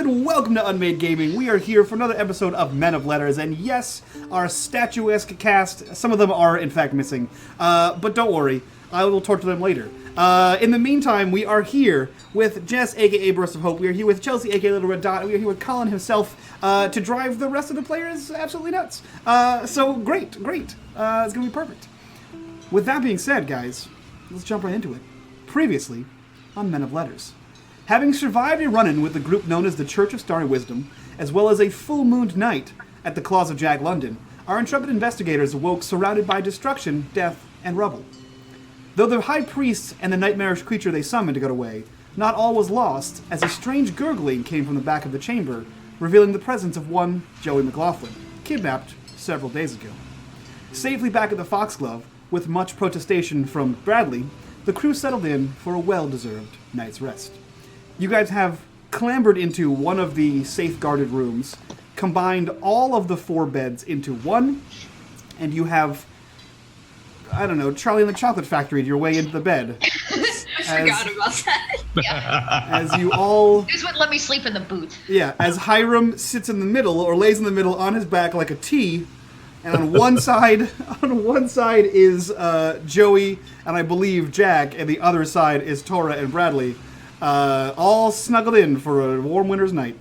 and welcome to unMadeGaming. We are here for another episode of Men of Letters, and yes, our statuesque cast, some of them are in fact missing, but don't worry, I will torture them later. In the meantime, we are here with Jess, aka Burst of Hope, we are here with Chelsea, aka Little Red Dot, and we are here with Colin himself to drive the rest of the players absolutely nuts. So great. It's gonna be perfect. With that being said, guys, let's jump right into it. Previously on Men of Letters. Having survived a run-in with the group known as the Church of Starry Wisdom, as well as a full-mooned night at the claws of Jack London, our intrepid investigators awoke surrounded by destruction, death, and rubble. Though the High Priest and the nightmarish creature they summoned got away, not all was lost, as a strange gurgling came from the back of the chamber, revealing the presence of one Joey McLaughlin, kidnapped several days ago. Safely back at the Foxglove, with much protestation from Bradley, the crew settled in for a well-deserved night's rest. You guys have clambered into one of the safeguarded rooms, combined all of the 4 beds into one, and you have, I don't know, Charlie and the Chocolate Factory your way into the bed. I forgot about that. Yeah. As you all... This would let me sleep in the booth. Yeah, as Hiram sits in the middle, or lays in the middle on his back like a T, and on one side is Joey, and I believe Jack, and the other side is Tora and Bradley. All snuggled in for a warm winter's night.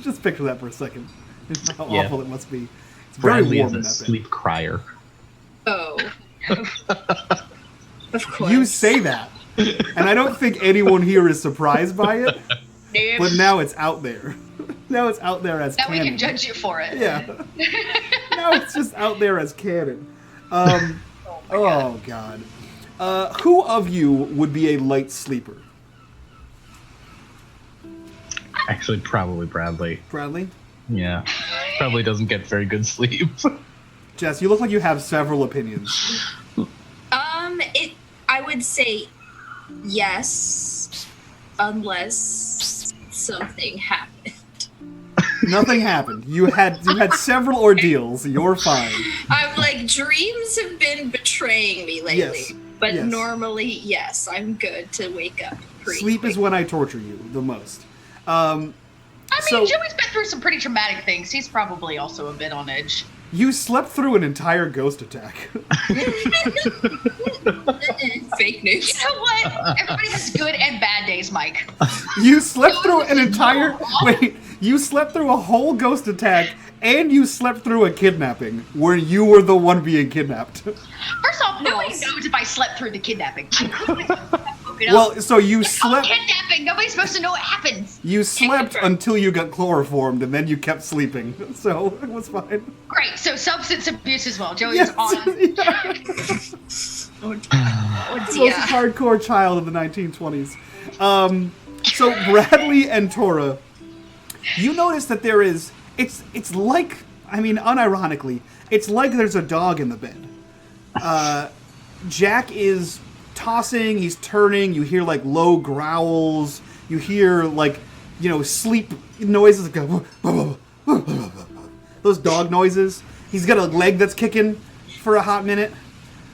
Just picture that for a second. How awful it must be. It's Bradley very warm is a in that sleep bed. crier. Oh. Of course. You say that, and I don't think anyone here is surprised by it, but now it's out there. Now it's out there as canon. Now we can judge you for it. Yeah. Now it's just out there as canon. Oh, God. Who of you would be a light sleeper? Actually, probably Bradley. Bradley? Yeah. Probably doesn't get very good sleep. Jess, you look like you have several opinions. I would say yes, unless something happened. Nothing happened. You had several ordeals. You're fine. I'm like, dreams have been betraying me lately. Yes. But Yes. normally, yes, I'm good to wake up pretty Sleep quick. is when I torture you the most. I mean, Joey's been through some pretty traumatic things. He's probably also a bit on edge. You slept through an entire ghost attack. Fake news. You know what? Everybody has good and bad days, Mike. You slept through an entire... Wait, you slept through a whole ghost attack, and you slept through a kidnapping, where you were the one being kidnapped. First off, nobody knows if I slept through the kidnapping. Well, so you It's called slept... kidnapping. Nobody's supposed to know what happens. You slept until you got chloroformed, and then you kept sleeping. So, it was fine. Great. So substance abuse as well. Joey Yes. is on. Oh Most dear. hardcore child of the 1920s. So Bradley and Tora, you notice that there is... It's like... I mean, unironically, it's like there's a dog in the bed. Jack is tossing, he's turning, you hear, like, low growls, you hear, like, you know, sleep noises, those dog noises. He's got a leg that's kicking for a hot minute.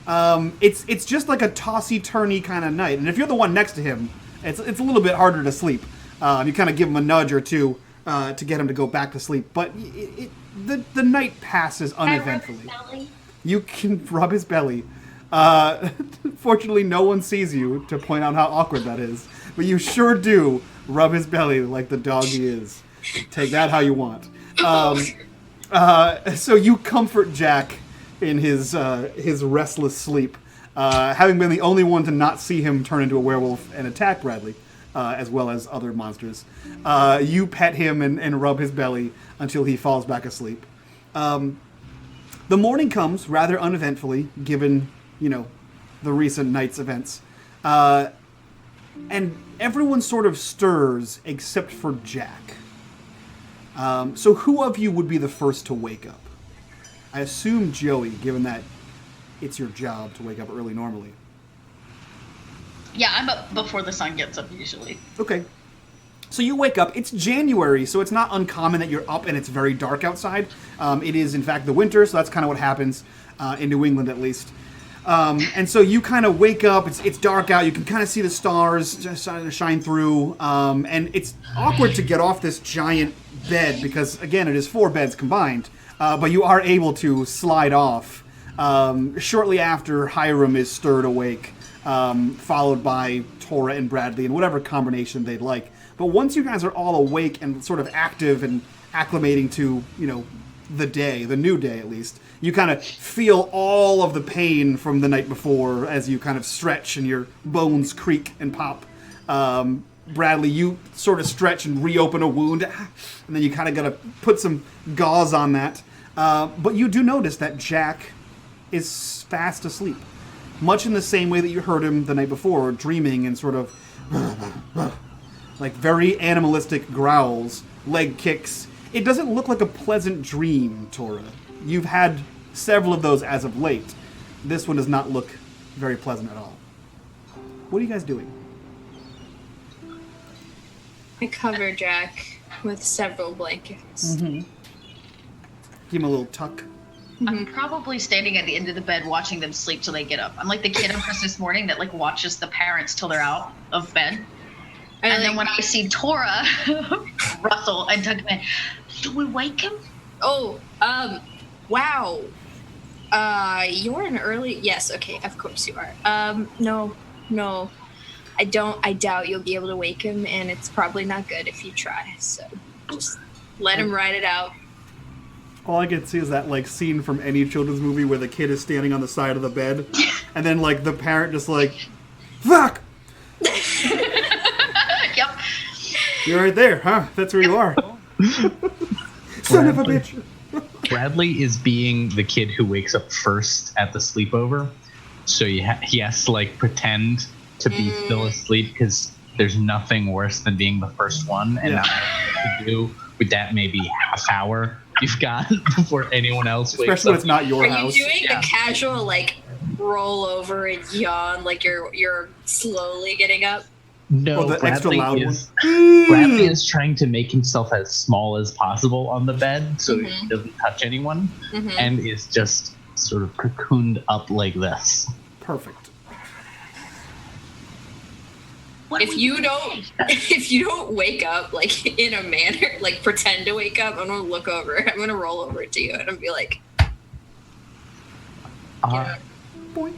It's just like a tossy-turny kind of night, and if you're the one next to him, it's a little bit harder to sleep. You kind of give him a nudge or two to get him to go back to sleep, but the night passes uneventfully. You can rub his belly. Fortunately, no one sees you to point out how awkward that is, but you sure do rub his belly like the dog he is. Take that how you want. So you comfort Jack in his restless sleep, having been the only one to not see him turn into a werewolf and attack Bradley, as well as other monsters. You pet him and rub his belly until he falls back asleep. The morning comes rather uneventfully, given, you know, the recent night's events. And everyone sort of stirs except for Jack. So who of you would be the first to wake up? I assume Joey, given that it's your job to wake up early normally. Yeah, I'm up before the sun gets up usually. Okay. So you wake up. It's January, so it's not uncommon that you're up and it's very dark outside. It is, in fact, the winter, so that's kind of what happens in New England, at least. And so you kind of wake up. It's dark out. You can kind of see the stars just shine through. And it's awkward to get off this giant bed because, again, it is 4 beds combined. But you are able to slide off shortly after Hiram is stirred awake, followed by Tora and Bradley in whatever combination they'd like. But once you guys are all awake and sort of active and acclimating to, the new day at least, you kind of feel all of the pain from the night before as you kind of stretch and your bones creak and pop. Bradley, you sort of stretch and reopen a wound, and then you kind of got to put some gauze on that. But you do notice that Jack is fast asleep, much in the same way that you heard him the night before, dreaming and sort of like very animalistic growls, leg kicks. It doesn't look like a pleasant dream, Tora. You've had several of those as of late. This one does not look very pleasant at all. What are you guys doing? I cover Jack with several blankets. Mm-hmm. Give him a little tuck. I'm probably standing at the end of the bed watching them sleep till they get up. I'm like the kid on Christmas morning that watches the parents till they're out of bed. And then when I see Tora, Russell, and tuck him in, do we wake him? Oh, wow. You're an early... Yes, okay, of course you are. No. I doubt you'll be able to wake him, and it's probably not good if you try. So just let him ride it out. All I can see is that scene from any children's movie where the kid is standing on the side of the bed, and then the parent just fuck! Yep. You're right there, huh? That's where you are. Son of a bitch. Bradley is being the kid who wakes up first at the sleepover, so he has to pretend to be still asleep because there's nothing worse than being the first one and not knowing what to do with that maybe half hour you've got before anyone else wakes up. Especially when it's not your Are house. Are you doing the casual roll over and yawn you're slowly getting up? No, the extra loud one. Bradley is trying to make himself as small as possible on the bed so he doesn't touch anyone, and is just sort of cocooned up like this. Perfect. If you don't wake up in a manner, pretend to wake up, I'm gonna look over. I'm gonna roll over to you and I'm be like, Boing.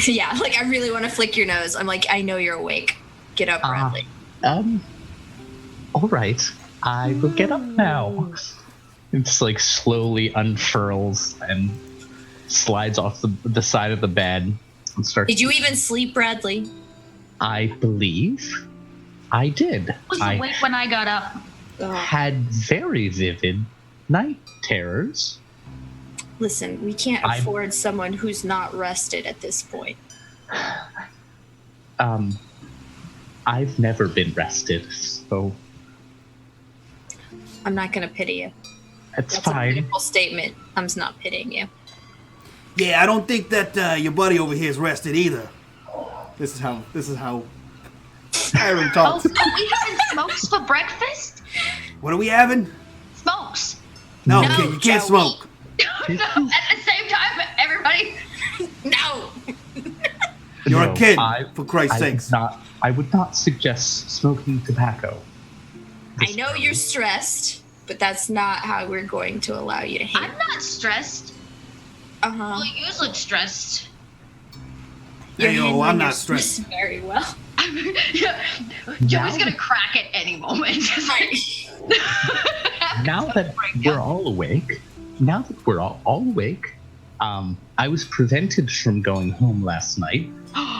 yeah, I really want to flick your nose. I'm I know you're awake. Get up, Bradley. All right. I will get up now. It's slowly unfurls and slides off the side of the bed and starts. Did you even sleep, Bradley? I believe I did. I was awake when I got up. Had very vivid night terrors. Listen, we can't afford someone who's not rested at this point. I've never been rested, so I'm not going to pity you. That's a fine. beautiful statement. I'm not pitying you. Yeah, I don't think that your buddy over here is rested either. This is how Hiram talks. Oh, we having smokes for breakfast? What are we having? Smokes. No, No, kid, you can't Joey. smoke. At the same time, everybody. No. You're No, a kid, for Christ's sakes. I would not suggest smoking tobacco. I know you're stressed, but that's not how we're going to allow you to handle I'm not stressed. Well, you look stressed. You're Hey, yo, handling I'm your not stressed. very well. Joey's gonna crack at any moment. Now that we're all awake, I was prevented from going home last night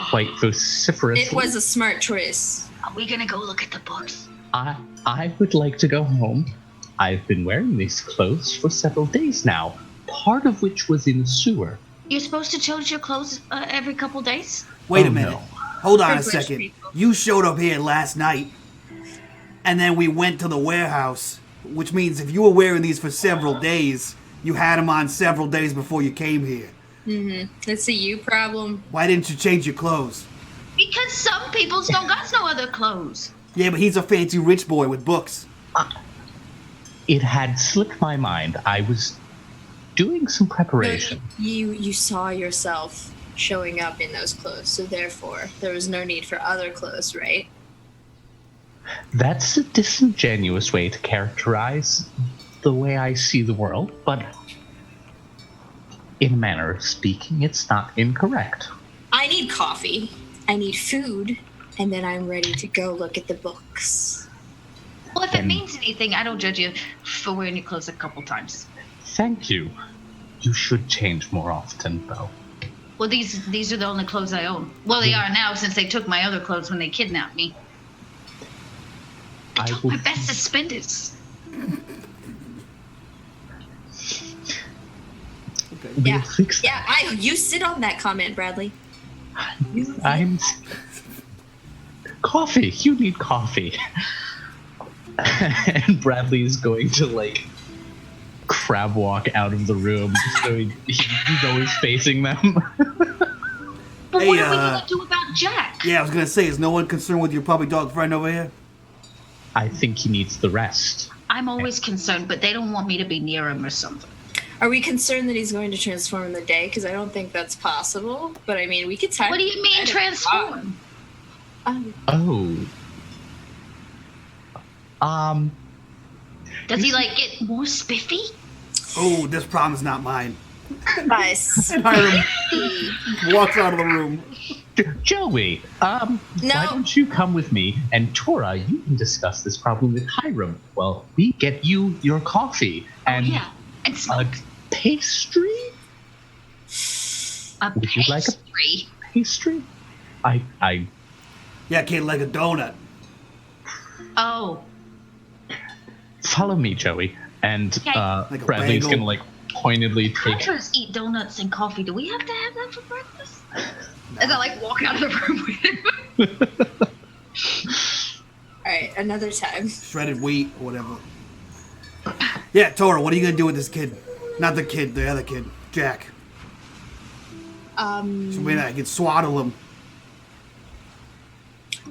quite vociferously. It was a smart choice. Are we gonna go look at the books? I would like to go home. I've been wearing these clothes for several days now, part of which was in the sewer. You're supposed to change your clothes every couple days? Wait Oh, a minute. no. Hold on a Privileged second. people. You showed up here last night, and then we went to the warehouse, which means if you were wearing these for several days, you had them on several days before you came here. It's a you problem. Why didn't you change your clothes? Because some people don't got no other clothes. Yeah, but he's a fancy rich boy with books. It had slipped my mind. I was doing some preparation. You saw yourself showing up in those clothes, so therefore there was no need for other clothes, right? That's a disingenuous way to characterize the way I see the world, but in a manner of speaking, it's not incorrect. I need coffee, I need food, and then I'm ready to go look at the books. Well, if it means anything, I don't judge you for wearing your clothes a couple times. Thank you. You should change more often, though. Well, these are the only clothes I own. Well, they are now since they took my other clothes when they kidnapped me. I took my best suspenders. Okay. We'll fix that. Yeah, you sit on that comment, Bradley. I'm... Coffee. You need coffee. And Bradley's going to, like, crab walk out of the room so he's always facing them. But what are we going to do about Jack? Yeah, I was going to say, is no one concerned with your puppy dog friend over here? I think he needs the rest. I'm always concerned, but they don't want me to be near him or something. Are we concerned that he's going to transform in the day? Because I don't think that's possible. But I mean, we could time. What do you mean transform? Does he like get more spiffy? Oh, this problem's not mine. Nice. And Hiram walks out of the room. Joey, why don't you come with me? And Tora, you can discuss this problem with Hiram. Well, we get you your coffee and and a pastry. Would you like a pastry? Yeah, kid, like a donut. Oh. Follow me, Joey. And Like a Bradley's bagel. gonna like pointedly take. Hunters eat donuts and coffee. Do we have to have that for breakfast? As I like walk out of the room with him. All right, another time. Shredded wheat or whatever. Yeah, Tora, what are you going to do with this kid? Not the kid, the other kid. Jack. So maybe I can swaddle him.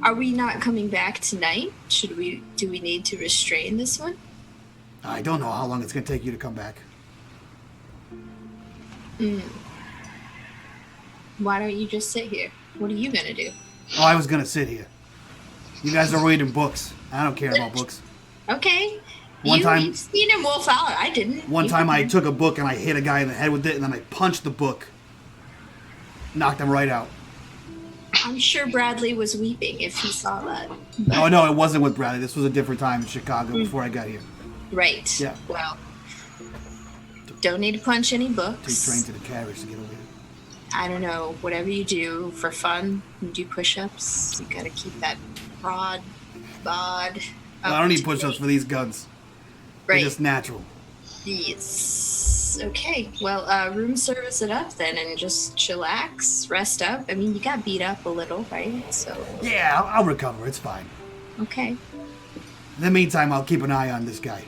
Are we not coming back tonight? Do we need to restrain this one? I don't know how long it's going to take you to come back. Why don't you just sit here? What are you gonna do? Oh, I was going to sit here. You guys are reading books. I don't care about books. Okay. You've seen him wolf out. I didn't. One time I took a book and I hit a guy in the head with it, and then I punched the book. Knocked him right out. I'm sure Bradley was weeping if he saw that. Oh, no, it wasn't with Bradley. This was a different time in Chicago before I got here. Right. Yeah. Well, don't need to punch any Too books. trained to the carriage to get over here. I don't know. Whatever you do for fun, you do push-ups. You gotta keep that broad bod. I don't need push-ups for these guns. Right. They're just natural. Yes. Okay. Well, room service it up then, and just chillax, rest up. I mean, you got beat up a little, right? So. Yeah, I'll recover. It's fine. Okay. In the meantime, I'll keep an eye on this guy.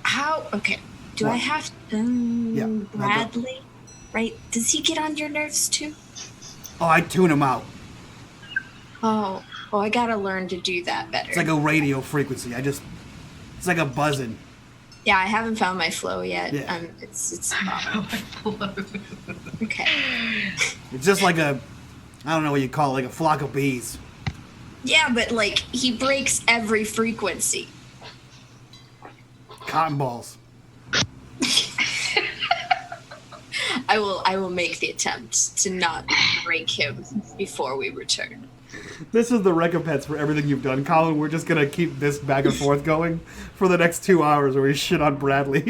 How? Okay. Do What? I have? Yeah. Bradley. Right? Does he get on your nerves too? Oh, I tune him out. Oh. Well, I gotta learn to do that better. It's like a radio frequency. It's like a buzzing. Yeah, I haven't found my flow yet. Yeah. It's okay. It's just like I don't know what you call it, like a flock of bees. Yeah, but like he breaks every frequency. Cotton balls. I will make the attempt to not break him before we return. This is the recompense for everything you've done, Colin. We're just gonna keep this back and forth going for the next 2 hours where we shit on Bradley.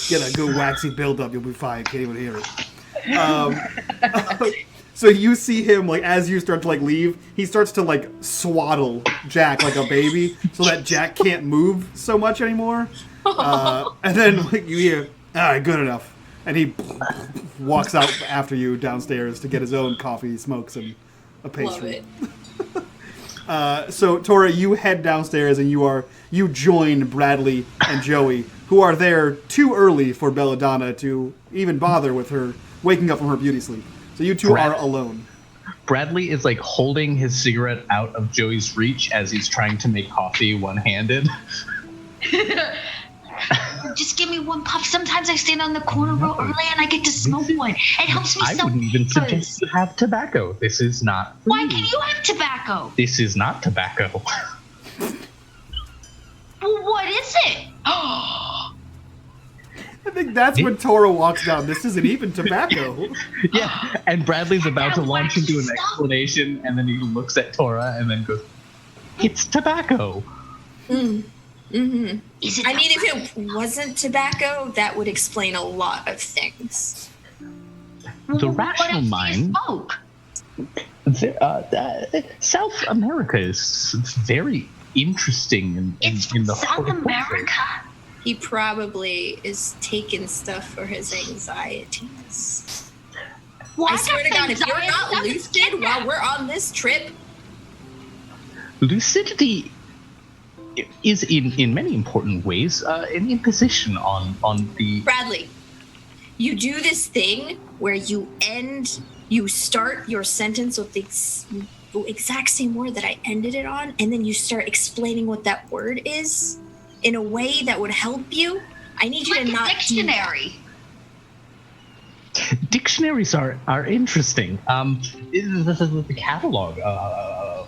Get a good waxy buildup, you'll be fine. Can't even hear it. So you see him, like, as you start to, like, leave, he starts to, like, swaddle Jack like a baby so that Jack can't move so much anymore. And then, like, you hear, all right, good enough. And he walks out after you downstairs to get his own coffee, smokes, and a pastry. Love it. So, Tora, you head downstairs and you join Bradley and Joey, who are there too early for Belladonna to even bother with her waking up from her beauty sleep. So you two are alone. Bradley is like holding his cigarette out of Joey's reach as he's trying to make coffee one-handed. just give me one puff. Sometimes I stand on the corner real early and I get to smoke one. It helps me I so wouldn't even much. suggest you have tobacco. This is not. Why can you have tobacco? This is not tobacco. Well, what is it? I think that's when Tora walks down. This isn't even tobacco. Yeah, and Bradley's about to launch into an Stop. explanation, and then he looks at Tora and then goes, "It's tobacco." Mm-hmm. Is it I mean, if it wasn't tobacco, that would explain a lot of things. The What rational if you mind. smoke? South America is very interesting It's in from the South whole America. He probably is taking stuff for his anxieties. Well, I swear to got God, if you're anxiety, not I'm lucid scared. while we're on this trip, Lucidity is in many important ways an imposition on the. Bradley, you do this thing where you start your sentence with the exact same word that I ended it on, and then you start explaining what that word is in a way that would help you. I need you Like to a not dictionary. Dictionaries are interesting. The catalog of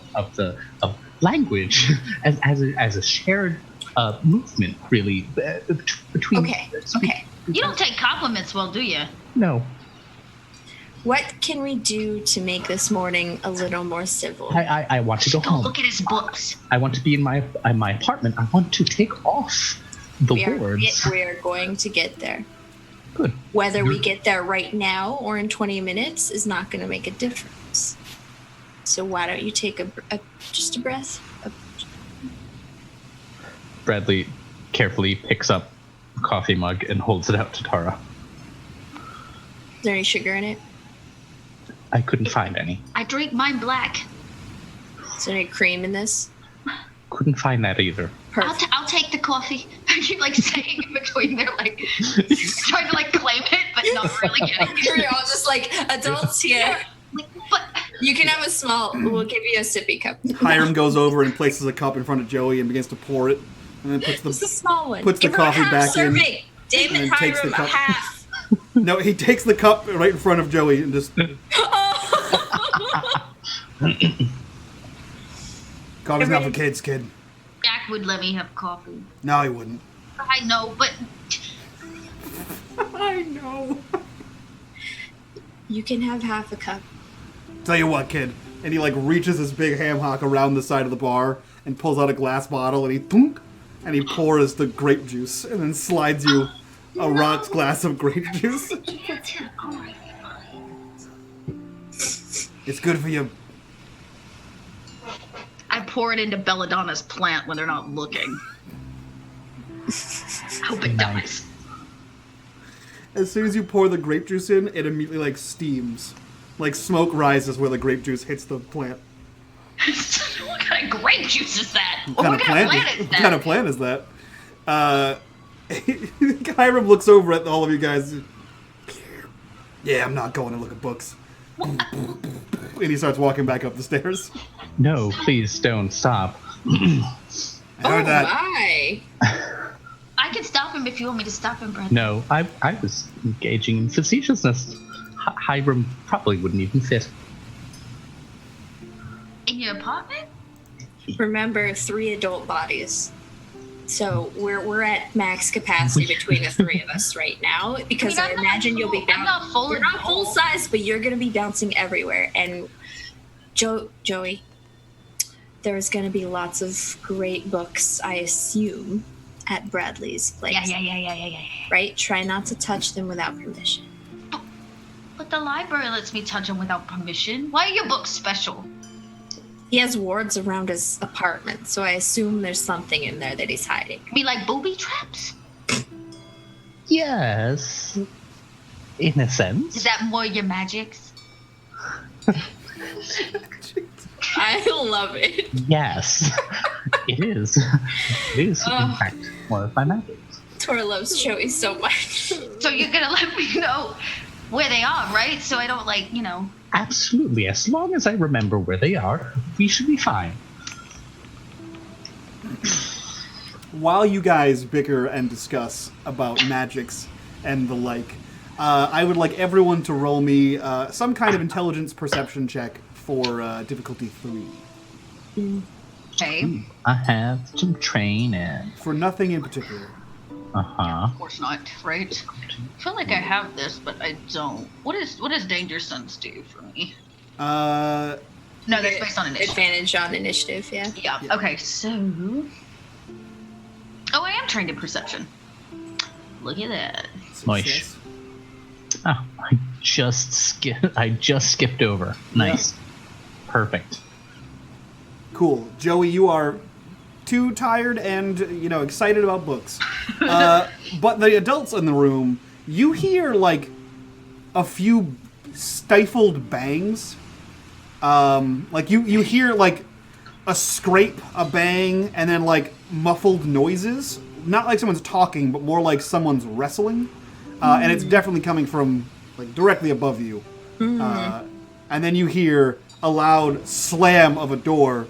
language as a shared movement, really, between. Okay. You don't take compliments well, do you? No, What can we do to make this morning a little more civil? I want to go Don't home. look at his books. I want to be in my apartment. I want to take off the words. We are going to get there. Good. Whether we get there right now or in 20 minutes is not going to make a difference. So why don't you take just a breath? Bradley carefully picks up a coffee mug and holds it out to Tara. Is there any sugar in it? I couldn't find any. I drink mine black. Is there any cream in this? Couldn't find that either. Perfect. I'll take the coffee. I keep like saying in between there, like trying to like claim it, but not really getting it. We're all just like adults here. Like, but You can have a small. We'll give you a sippy cup. Hiram goes over and places a cup in front of Joey and begins to pour it, and then puts Just a the small one. puts the Give her a coffee half back in, serving. David and takes the Hiram, a cup. half. no. He takes the cup right in front of Joey and just coffee's not for kids, kid. Jack would let me have coffee. No, he wouldn't. I know, but I know. You can have half a cup. Tell you what, kid. And he like reaches his big ham hock around the side of the bar and pulls out a glass bottle and he thunk, and he pours the grape juice and then slides you a rocks glass of grape juice. It's good for you. I pour it into Belladonna's plant when they're not looking. Hope it does. As soon as you pour the grape juice in, it immediately like steams. Like smoke rises where the grape juice hits the plant. What kind of grape juice is that? What kind of plant is what that? kind of plant is that? Hiram looks over at all of you guys. Yeah, I'm not going to look at books. And he starts walking back up the stairs. No, please don't stop. I heard that. My. I can stop him if you want me to stop him, Brad. No, I was engaging in facetiousness. Hiram probably wouldn't even fit. In your apartment? Remember, 3 adult bodies. So we're at max capacity between the 3 of us right now because I I'm not imagine you'll be full- I'm not full You're not full adult. size, but you're gonna be bouncing everywhere. And Joey, there's gonna be lots of great books, I assume, at Bradley's place. Yeah. Right? Try not to touch them without permission. But the library lets me touch them without permission. Why are your books special? He has wards around his apartment, so I assume there's something in there that he's hiding. Be like booby traps? Yes, in a sense. Is that more your magics? I love it. Yes, it is. It is, in fact, one of my magics. Tor loves Joey so much. So you're gonna let me know where they are, right? So I don't like, Absolutely. As long as I remember where they are, we should be fine. while you guys bicker and discuss about magics and the like, I would like everyone to roll me some kind of intelligence perception check for difficulty 3. Okay. I have some training. For nothing in particular. Uh-huh. Of course not, right? I feel like I have this, but I don't. What does Danger Sense do for me? No, that's based on initiative. Advantage on initiative, yeah. Yeah. Okay, so. Oh, I am trained in perception. Look at that. Nice. Oh, I just skipped over. Nice. Yeah. Perfect. Cool. Joey, you are too tired and, excited about books. But the adults in the room, you hear, like, a few stifled bangs. Like, you hear, like, a scrape, a bang, and then, like, muffled noises. Not like someone's talking, but more like someone's wrestling. And it's definitely coming from, like, directly above you. And then you hear a loud slam of a door,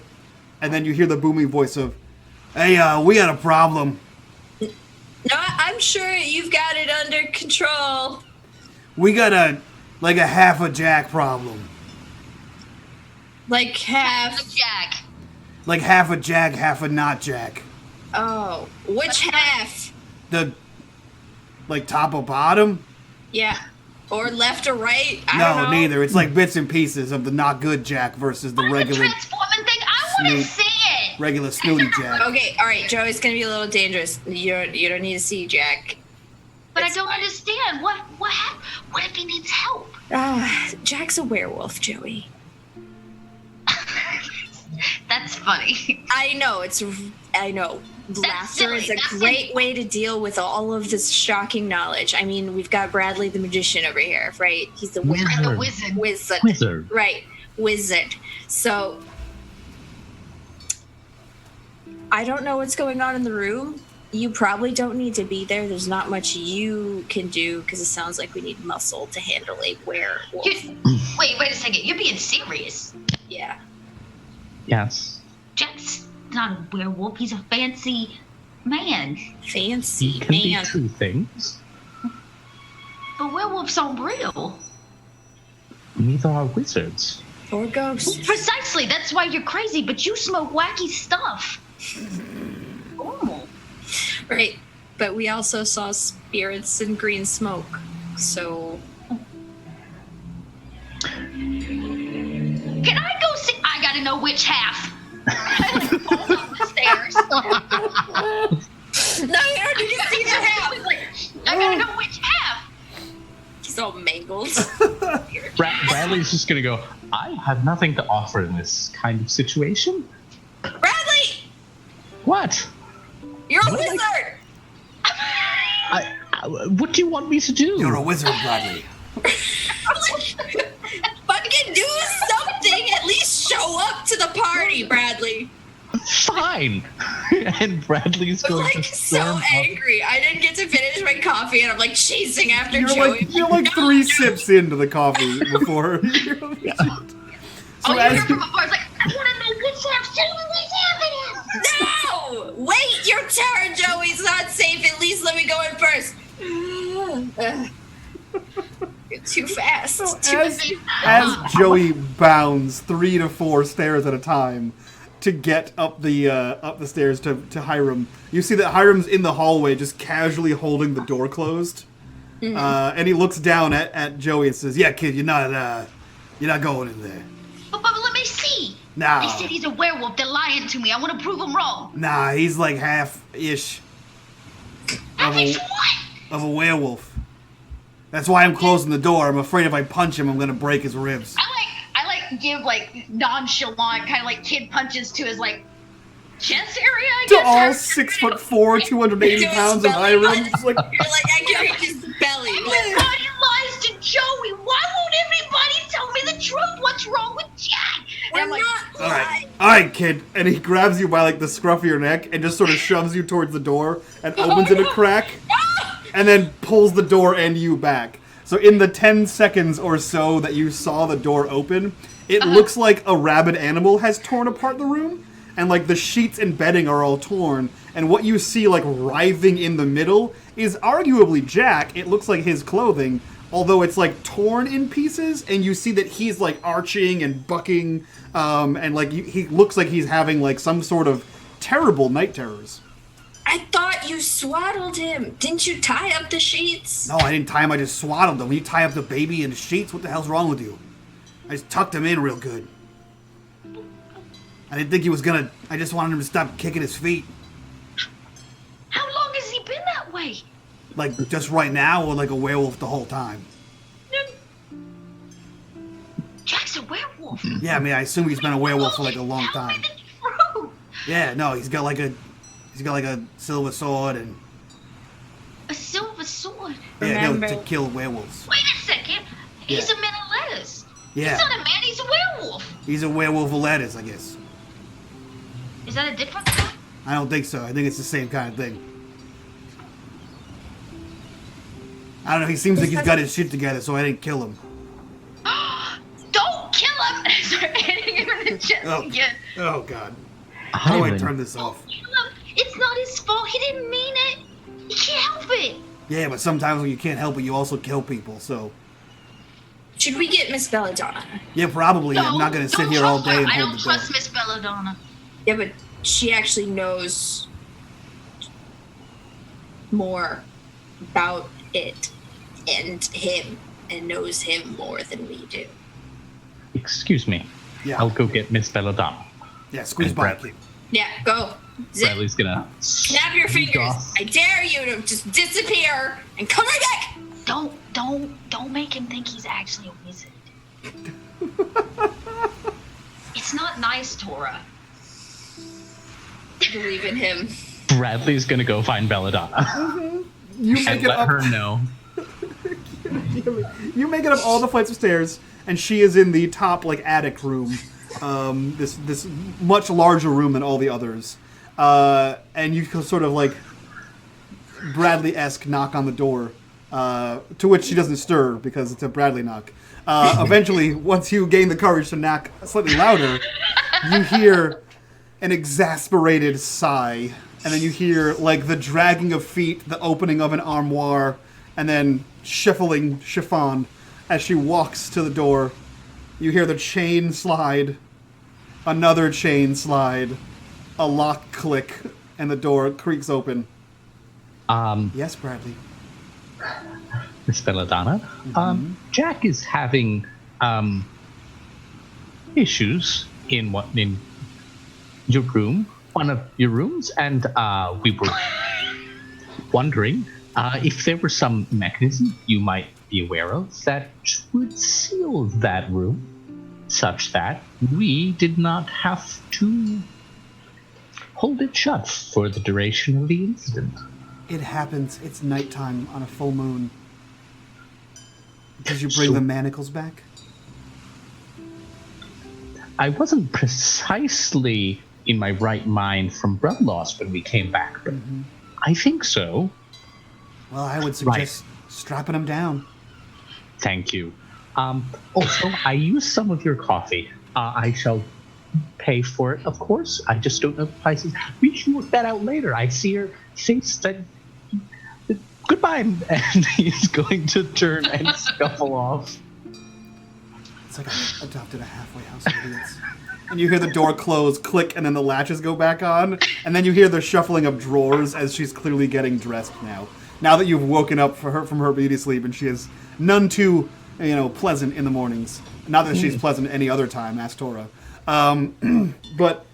and then you hear the booming voice of, "Hey, we got a problem." No, I'm sure you've got it under control. We got a half a jack problem. Like half. Jack. Like half a jack, half a not jack. Oh, which half? The, like, top or bottom? Yeah. Or left or right? I No, don't know. neither. It's like bits and pieces of the not good jack versus the The regular transforming thing. I want to Snoot. see it. regular snooty jack. Okay, all right, Joe, it's going to be a little dangerous. You don't need to see Jack. But It's I don't fine. understand. What if he needs help? Jack's a werewolf, Joey. That's funny. I know. Laughter is silly. a great way to deal with all of this shocking knowledge. I mean, we've got Bradley the magician over here, right? He's the Wizard. wizard. Right, wizard. So, I don't know what's going on in the room. You probably don't need to be there. There's not much you can do because it sounds like we need muscle to handle a werewolf. Wait a second. You're being serious. Yeah. Yes. Jack's not a werewolf. He's a fancy man. Fancy He can be man. two things. But werewolves aren't real. Neither are wizards. Or ghosts. Precisely. That's why you're crazy. But you smoke wacky stuff. Normal. Right. But we also saw spirits and green smoke. So Can I go see? I gotta know which half. I falls off the stairs. no, you don't need to see the half. I gotta know which half. He's all mangled. Bradley's just gonna go, I have nothing to offer in this kind of situation. Bradley! What? You're a wizard! What do you want me to do? You're a wizard, Bradley. Fucking do something! At least show up to the party, Bradley! Fine. And Bradley's I'm going like to so storm up. angry. I didn't get to finish my coffee and I'm like chasing after You're Joey. like 3 sips into the coffee before. So You as hear from afar. It's like, I wanna know which half. Tell me which half it is. No! Wait your turn, Joey. It's not safe. At least let me go in first. You're too fast. as Joey bounds 3 to 4 stairs at a time to get up the stairs to Hiram, you see that Hiram's in the hallway just casually holding the door closed. And he looks down at Joey and says, "Yeah, kid, you're not going in there." But let me see. Nah. They said he's a werewolf. They're lying to me. I want to prove them wrong. Nah, he's like half-ish Half-ish what? of a werewolf. That's why I'm closing the door. I'm afraid if I punch him, I'm gonna break his ribs. I give nonchalant kind of kid punches to his chest area. I To guess. all or- 6'4", 280 To his pounds of belly Hiram. button. It's like, You're like, I can reach his belly. Everybody lies to Joey. Why won't everybody tell me the truth? What's wrong with Jack? And I'm We're like, not all right, kid. And he grabs you by the scruff of your neck and just sort of shoves you towards the door and opens it a crack, and then pulls the door and you back. So in the 10 seconds or so that you saw the door open, it looks like a rabid animal has torn apart the room, and the sheets and bedding are all torn, and what you see like writhing in the middle is arguably Jack. It looks like his clothing, although it's like torn in pieces, and you see that he's like arching and bucking, and like he looks like he's having like some sort of terrible night terrors. I thought you swaddled him. Didn't you tie up the sheets? No, I didn't tie him. I just swaddled him. When you tie up the baby in the sheets, what the hell's wrong with you? I just tucked him in real good. I didn't think he was gonna... I just wanted him to stop kicking his feet. How long has he been that way? Like, just right now, or like a werewolf the whole time? Jack's a werewolf. Yeah, I mean, I assume he's been a werewolf for like a long time. Yeah, no, he's got like a silver sword and... A silver sword? Yeah, no, to kill werewolves. Wait a second. He's a man of letters. Yeah. He's not a man, he's a werewolf. He's a werewolf of letters, I guess. Is that a different guy? I don't think so. I think it's the same kind of thing. I don't know, he seems like he's got his shit together, so I didn't kill him. Don't kill him! Start hitting him in the chest again. Oh, God. How do I turn this off? Don't kill him. It's not his fault. He didn't mean it. He can't help it. Yeah, but sometimes when you can't help it, you also kill people, so... Should we get Miss Belladonna? Yeah, probably. I'm not going to sit here all day and I hold don't the door. trust Miss Belladonna. Yeah, but she actually knows more about it and him, and knows him more than we do. Excuse me. Yeah. I'll go get Miss Belladonna. Yeah, squeeze And by. Bradley. Yeah, go. Zip. Bradley's gonna Snap your fingers. off. I dare you to just disappear and come right back. Don't make him think he's actually a wizard. It's not nice, Tora. Believe in him. Bradley's gonna go find Belladonna You make and it let up. her know. You make it up all the flights of stairs, and she is in the top like attic room. This much larger room than all the others. And you sort of like Bradley-esque knock on the door, to which she doesn't stir because it's a Bradley knock. Eventually, once you gain the courage to knock slightly louder, you hear an exasperated sigh, and then you hear like the dragging of feet, the opening of an armoire, and then shuffling chiffon as she walks to the door. You hear the chain slide, another chain slide, a lock click, and the door creaks open. Yes, Bradley. Miss Belladonna. Jack is having issues in your room, one of your rooms, and we were wondering if there were some mechanism you might be aware of that would seal that room such that we did not have to hold it shut for the duration of the incident. It happens. It's nighttime on a full moon. Did you bring the manacles back? I wasn't precisely in my right mind from blood loss when we came back, but I think so. Well, I would suggest strapping them down. Thank you. Also, I used some of your coffee. I shall pay for it, of course. I just don't know the prices. We can work that out later. I see her face that... Goodbye, and he's going to turn and scuffle off. It's like I adopted a halfway house of idiots. And you hear the door close, click, and then the latches go back on. And then you hear the shuffling of drawers as she's clearly getting dressed now. Now that you've woken up from her beauty sleep, and she is none too, pleasant in the mornings. Not that she's pleasant any other time, ask Tora. But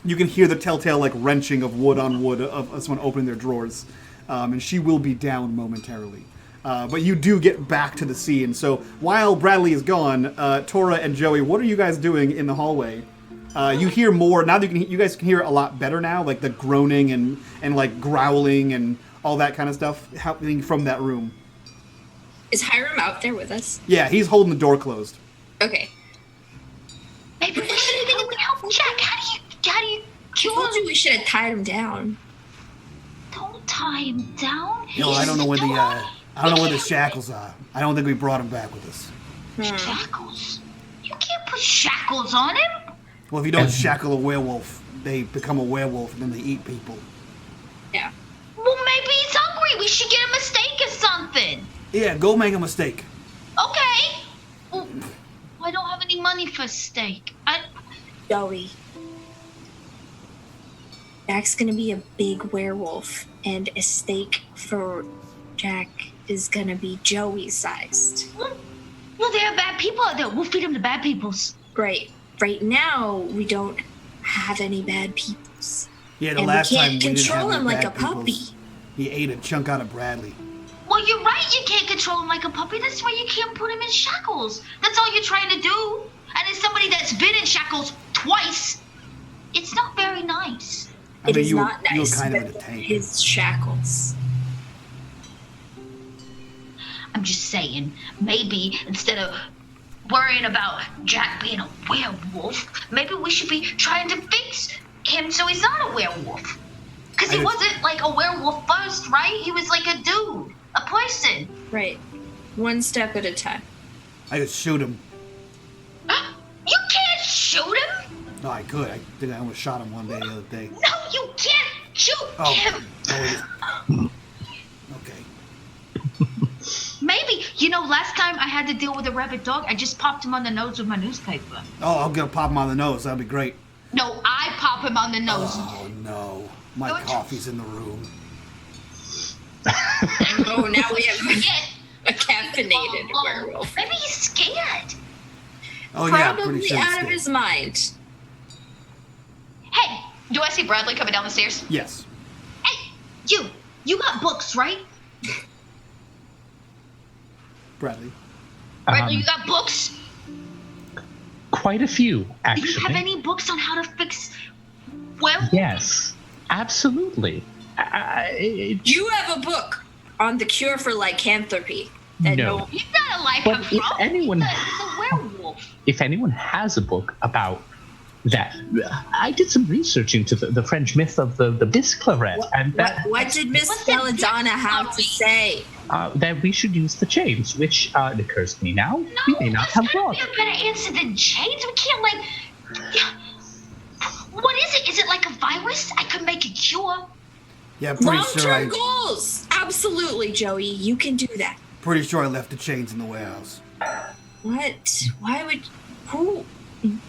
you can hear the telltale like wrenching of wood on wood of someone opening their drawers. And she will be down momentarily. But you do get back to the scene. So while Bradley is gone, Tora and Joey, what are you guys doing in the hallway? You hear more now. That you guys can hear it a lot better now, like the groaning and like growling and all that kind of stuff happening from that room. Is Hiram out there with us? Yeah, he's holding the door closed. Okay. Maybe we should help Jack. How do you kill told him? you we should have tied him down. Don't tie him down. No, I don't know where the shackles are. I don't think we brought him back with us. Shackles? You can't put shackles on him. Well, if you don't shackle a werewolf, they become a werewolf and then they eat people. Yeah, go make a mistake. Okay. Well, I don't have any money for steak. Joey. Jack's gonna be a big werewolf, and a steak for Jack is gonna be Joey sized. Well, there are bad people out there. We'll feed them to bad peoples. Right. Right now, we don't have any bad peoples. Yeah, the And last we time can't we didn't control have him any like bad a puppy. peoples. He ate a chunk out of Bradley. Well, you're right. You can't control him like a puppy. That's why you can't put him in shackles. That's all you're trying to do. And as somebody that's been in shackles twice, it's not very nice. It is you not were nice. kind of but in a tank. his shackles. I'm just saying, maybe instead of worrying about Jack being a werewolf, maybe we should be trying to fix him so he's not a werewolf. Because he wasn't like a werewolf first, right? He was like a dude, a person. Right. One step at a time. I could shoot him. You can't shoot him. No, I could. I think I almost shot him one day the other day. No, you can't shoot him. Okay. Maybe, last time I had to deal with a rabid dog, I just popped him on the nose with my newspaper. Oh, I'll go pop him on the nose. That'd be great. No, I pop him on the nose. Oh, no. My coffee's in the room. Oh, now we have Forget. a caffeinated werewolf. Maybe he's scared. Oh, yeah, Probably pretty sure out it's of scared. his mind. Hey, do I see Bradley coming down the stairs? Yes. Hey, you got books, right? Bradley. Bradley, you got books? Quite a few, Do actually. you have any books on how to fix werewolves? Yes, absolutely. You have a book on the cure for lycanthropy. That No. He's not a life But of if fraud. anyone- He's a werewolf. If anyone has a book about that, I did some research into the French myth of the bisclaret, and that What did Miss What's the Belladonna have to say? that we should use the chains, which occurs to me now. No, we may not there's have gotta brought. be a better answer than chains. We can't, What is it? Is it like a virus? I could make a cure. Yeah, pretty sure Long-term goals! Absolutely, Joey. You can do that. pretty sure I left the chains in the warehouse. What? Why would... Who...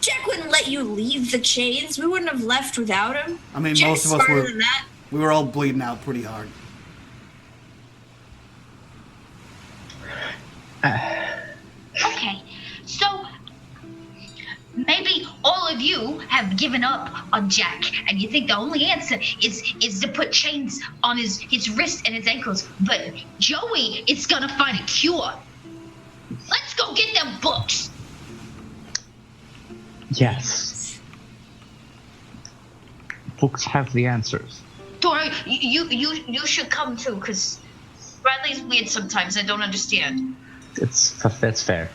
Jack wouldn't let you leave the chains. We wouldn't have left without him. I mean, Jack's most of us smarter were than that. we were all bleeding out pretty hard. Okay, so maybe all of you have given up on Jack, and you think the only answer is to put chains on his wrists and his ankles. But Joey is gonna find a cure. Let's go get them books. Yes. Books have the answers. Tori, you should come too, because Bradley's weird sometimes. I don't understand. That's fair.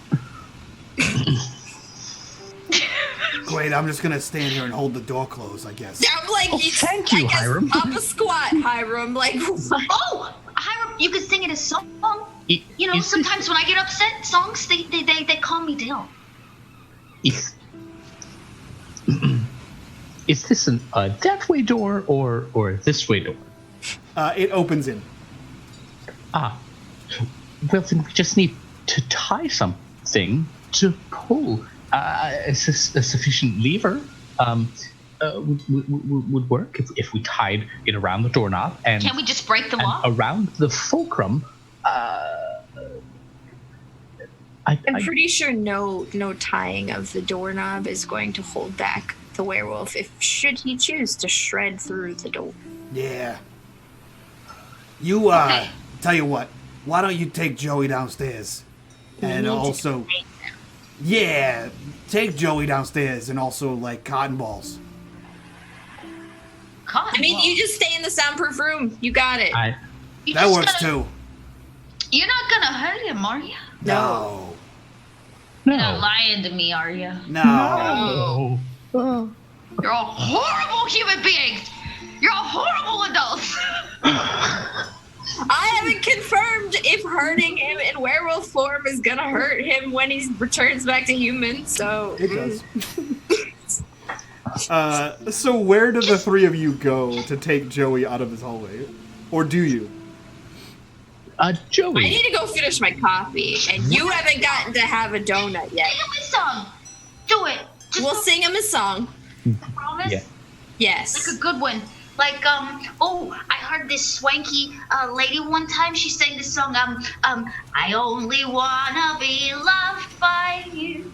Great, I'm just gonna stand here and hold the door closed, I guess. I'm like, thank you, Hiram. Up a squat, Hiram. Like, Oh, Hiram, you could sing it as song. Is Sometimes when I get upset, songs they calm me down. Is is this a that way door or this way door? It opens in. Ah, well then we just need to tie something to pull a sufficient lever. Would work if we tied it around the doorknob and Can't we just break the and law? around the fulcrum. I'm pretty sure no tying of the doorknob is going to hold back the werewolf if should he choose to shred through the door. Yeah. You Okay. tell you what. Why don't you take Joey downstairs? And also, yeah, take Joey downstairs and also like cotton balls. God, I mean, you just stay in the soundproof room. You got it. you That just works gotta- too. You're not gonna hurt him, are you? No. You're not lying to me, are you? No. You're a horrible human being. You're a horrible adult. I haven't confirmed if hurting him in werewolf form is gonna hurt him when he returns back to human. So It does. So where do the three of you go to take Joey out of his hallway? Or do you? Joey. I need to go finish my coffee, and you haven't gotten to have a donut yet. Sing him a song. Do it. We'll sing him a song. Promise? Yeah. Yes. Like a good one. Like, I heard this swanky lady one time. She sang this song, I only wanna be loved by you.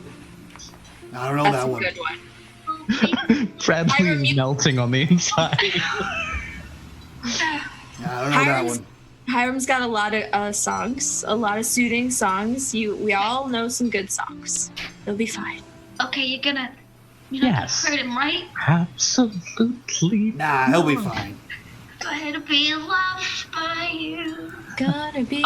I don't know That's that a one. good one. Bradley is melting on the inside. Yeah, I don't know that one. Hiram's got a lot of songs, a lot of soothing songs. We all know some good songs. It'll be fine. Okay, you're not Yes. gonna hurt him, right? Absolutely. Nah, he'll be fine. Gonna be loved by you. Gonna be.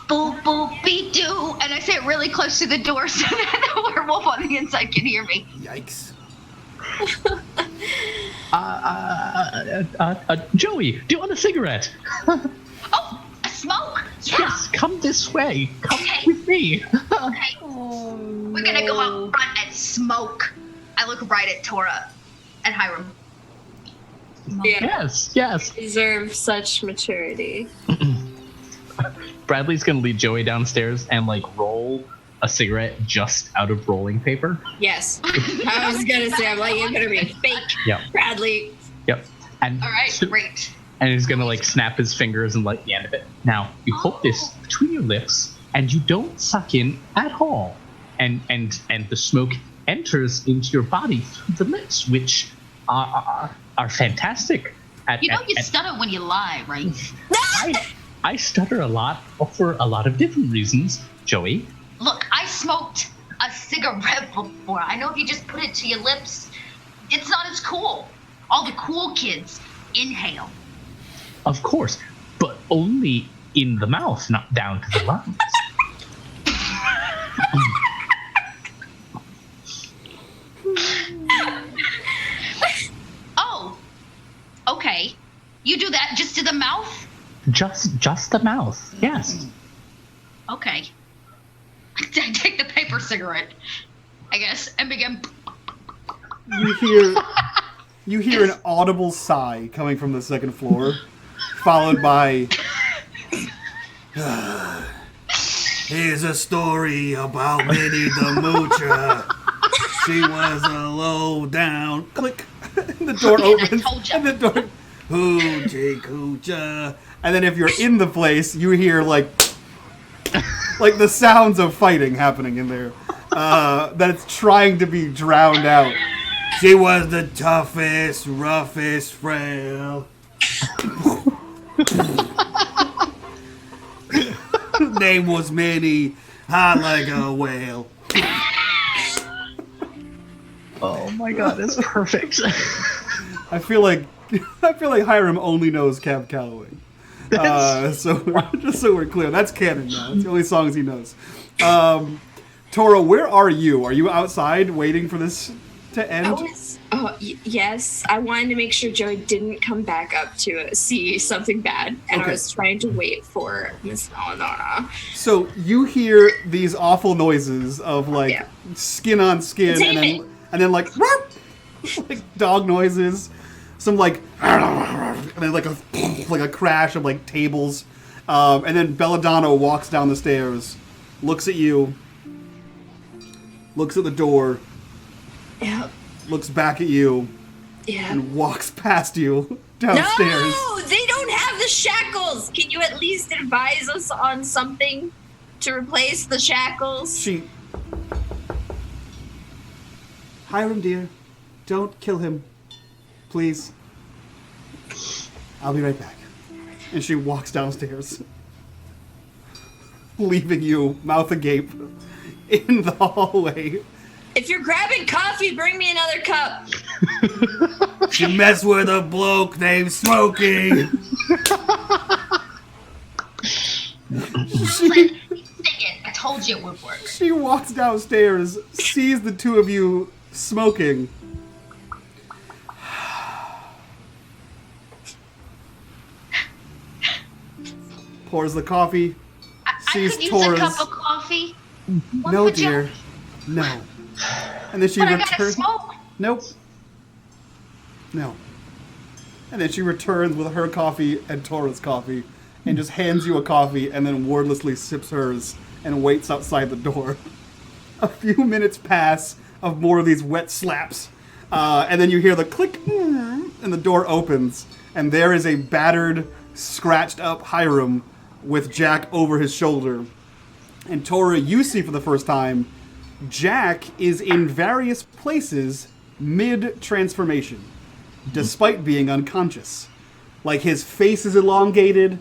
Boo boo be doo, and I say it really close to the door so that the werewolf on the inside can hear me. Yikes. Joey, do you want a cigarette? Oh, a smoke? Yeah. Yes, come this way. Come Okay. with me. Okay. We're gonna go out front and smoke. I look right at Tora and Hiram. Yeah. Yes. Deserve such maturity. Bradley's gonna lead Joey downstairs and roll a cigarette just out of rolling paper. Yes. I was gonna say, I'm like, you're gonna be fake, Yep. Bradley. Yep. And All right, great. and he's gonna snap his fingers and light the end of it. Now you hold this between your lips and you don't suck in at all. And the smoke enters into your body through the lips, which are fantastic. You stutter when you lie, right? I stutter a lot for a lot of different reasons, Joey. Look, I smoked a cigarette before. I know if you just put it to your lips, it's not as cool. All the cool kids inhale. Of course, but only in the mouth, not down to the lungs. Oh, okay. You do that just to the mouth? Just the mouth, yes. Okay. I take the paper cigarette, I guess, and begin. You hear an audible sigh coming from the second floor, followed by. Here's a story about Minnie the Moocher. She was a low down. Click. And the door opens. And the door. Hoochie coocha. And then if you're in the place, you hear like the sounds of fighting happening in there. That it's trying to be drowned out. She was the toughest, roughest, frail. Name was Minnie, hot like a whale. Oh my god, that's perfect. I feel like Hiram only knows Cab Calloway. So just so we're clear, that's canon now. It's the only songs he knows. Tora, where are you? Are you outside waiting for this to end? Yes. I wanted to make sure Joey didn't come back up to see something bad, and Okay. I was trying to wait for Miss Melodonna. So you hear these awful noises of skin on skin, and then like dog noises, some and then like a crash of tables, and then Belladonna walks down the stairs, looks at you, looks at the door, Yep. looks back at you, Yeah. and walks past you downstairs. No, they don't have the shackles. Can you at least advise us on something to replace the shackles? Hiram, dear, don't kill him, please. I'll be right back. And she walks downstairs, leaving you mouth agape in the hallway. If you're grabbing coffee, bring me another cup. You mess with a bloke named Smokey. I told you it would work. She walks downstairs, sees the two of you smoking. Pours the coffee. I Sees could use Tora's. a cup of coffee. One No, for dear. Joey. No. And then she But I gotta returns. smoke. Nope. No. And then she returns with her coffee and Tora's coffee and just hands you a coffee and then wordlessly sips hers and waits outside the door. A few minutes pass of more of these wet slaps, and then you hear the click, and the door opens, and there is a battered, scratched up Hiram with Jack over his shoulder. And Tora, you see for the first time, Jack is in various places mid-transformation, despite being unconscious. Like, his face is elongated,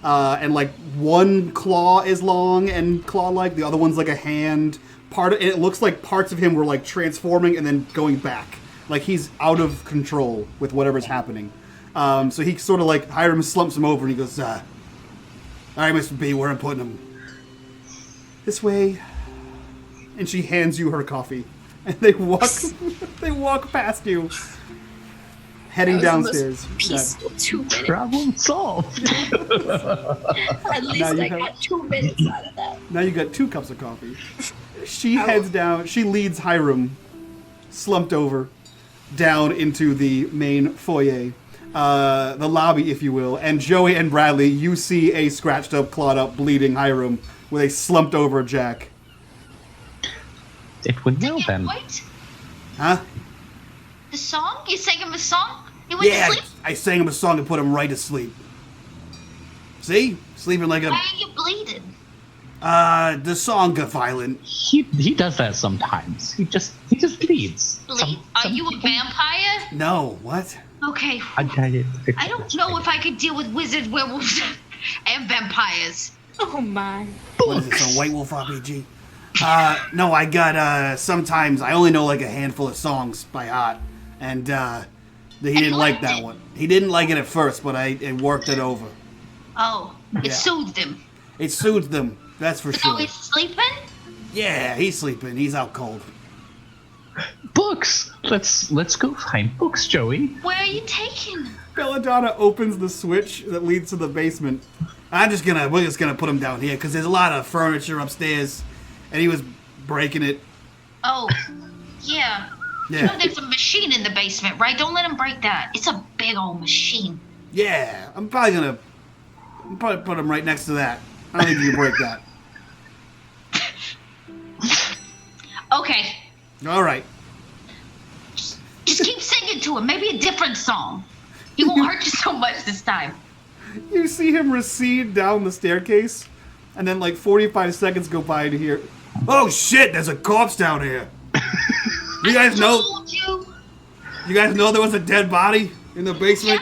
and like one claw is long and claw-like, the other one's like a hand. It looks like parts of him were like transforming and then going back. Like, he's out of control with whatever's happening. So he sort of like, Hiram slumps him over and he goes, all right, Mr. B, where I'm putting him. This way. And she hands you her coffee. And they walk past you. Heading downstairs. Peaceful 2 minutes. Problem solved. At least I got 2 minutes out of that. Now you got 2 cups of coffee. She heads down. She leads Hiram, slumped over, down into the main foyer. The lobby, if you will. And Joey and Bradley, you see a scratched up, clawed up, bleeding Hiram with a slumped over Jack. It went well then. What? Huh? The song? You sang him a song? He went to sleep? I sang him a song and put him right to sleep. See? Sleeping like a... Why are you bleeding? The song got violent. He does that sometimes. He just bleeds. Are you a vampire? No, what? Okay. I don't know if I could deal with wizards, werewolves, and vampires. Oh my. What is this, a White Wolf RPG? No, I got, sometimes I only know like a handful of songs by heart. And, he didn't like that one. He didn't like it at first, but I worked it over. Oh, it soothed him. It soothed him, that's for sure. Oh, he's sleeping? Yeah, he's sleeping. He's out cold. Books! Let's go find books, Joey. Where are you taking? Belladonna opens the switch that leads to the basement. We're just gonna put him down here, because there's a lot of furniture upstairs, and he was breaking it. Oh, yeah. You know there's a machine in the basement, right? Don't let him break that. It's a big old machine. Yeah, I'm probably put him right next to that. I don't think you can break that. Okay. All right. Just keep singing to him. Maybe a different song. He won't hurt you so much this time. You see him recede down the staircase, and then like 45 seconds go by to hear, oh shit, there's a corpse down here. You guys know? You guys know there was a dead body in the basement?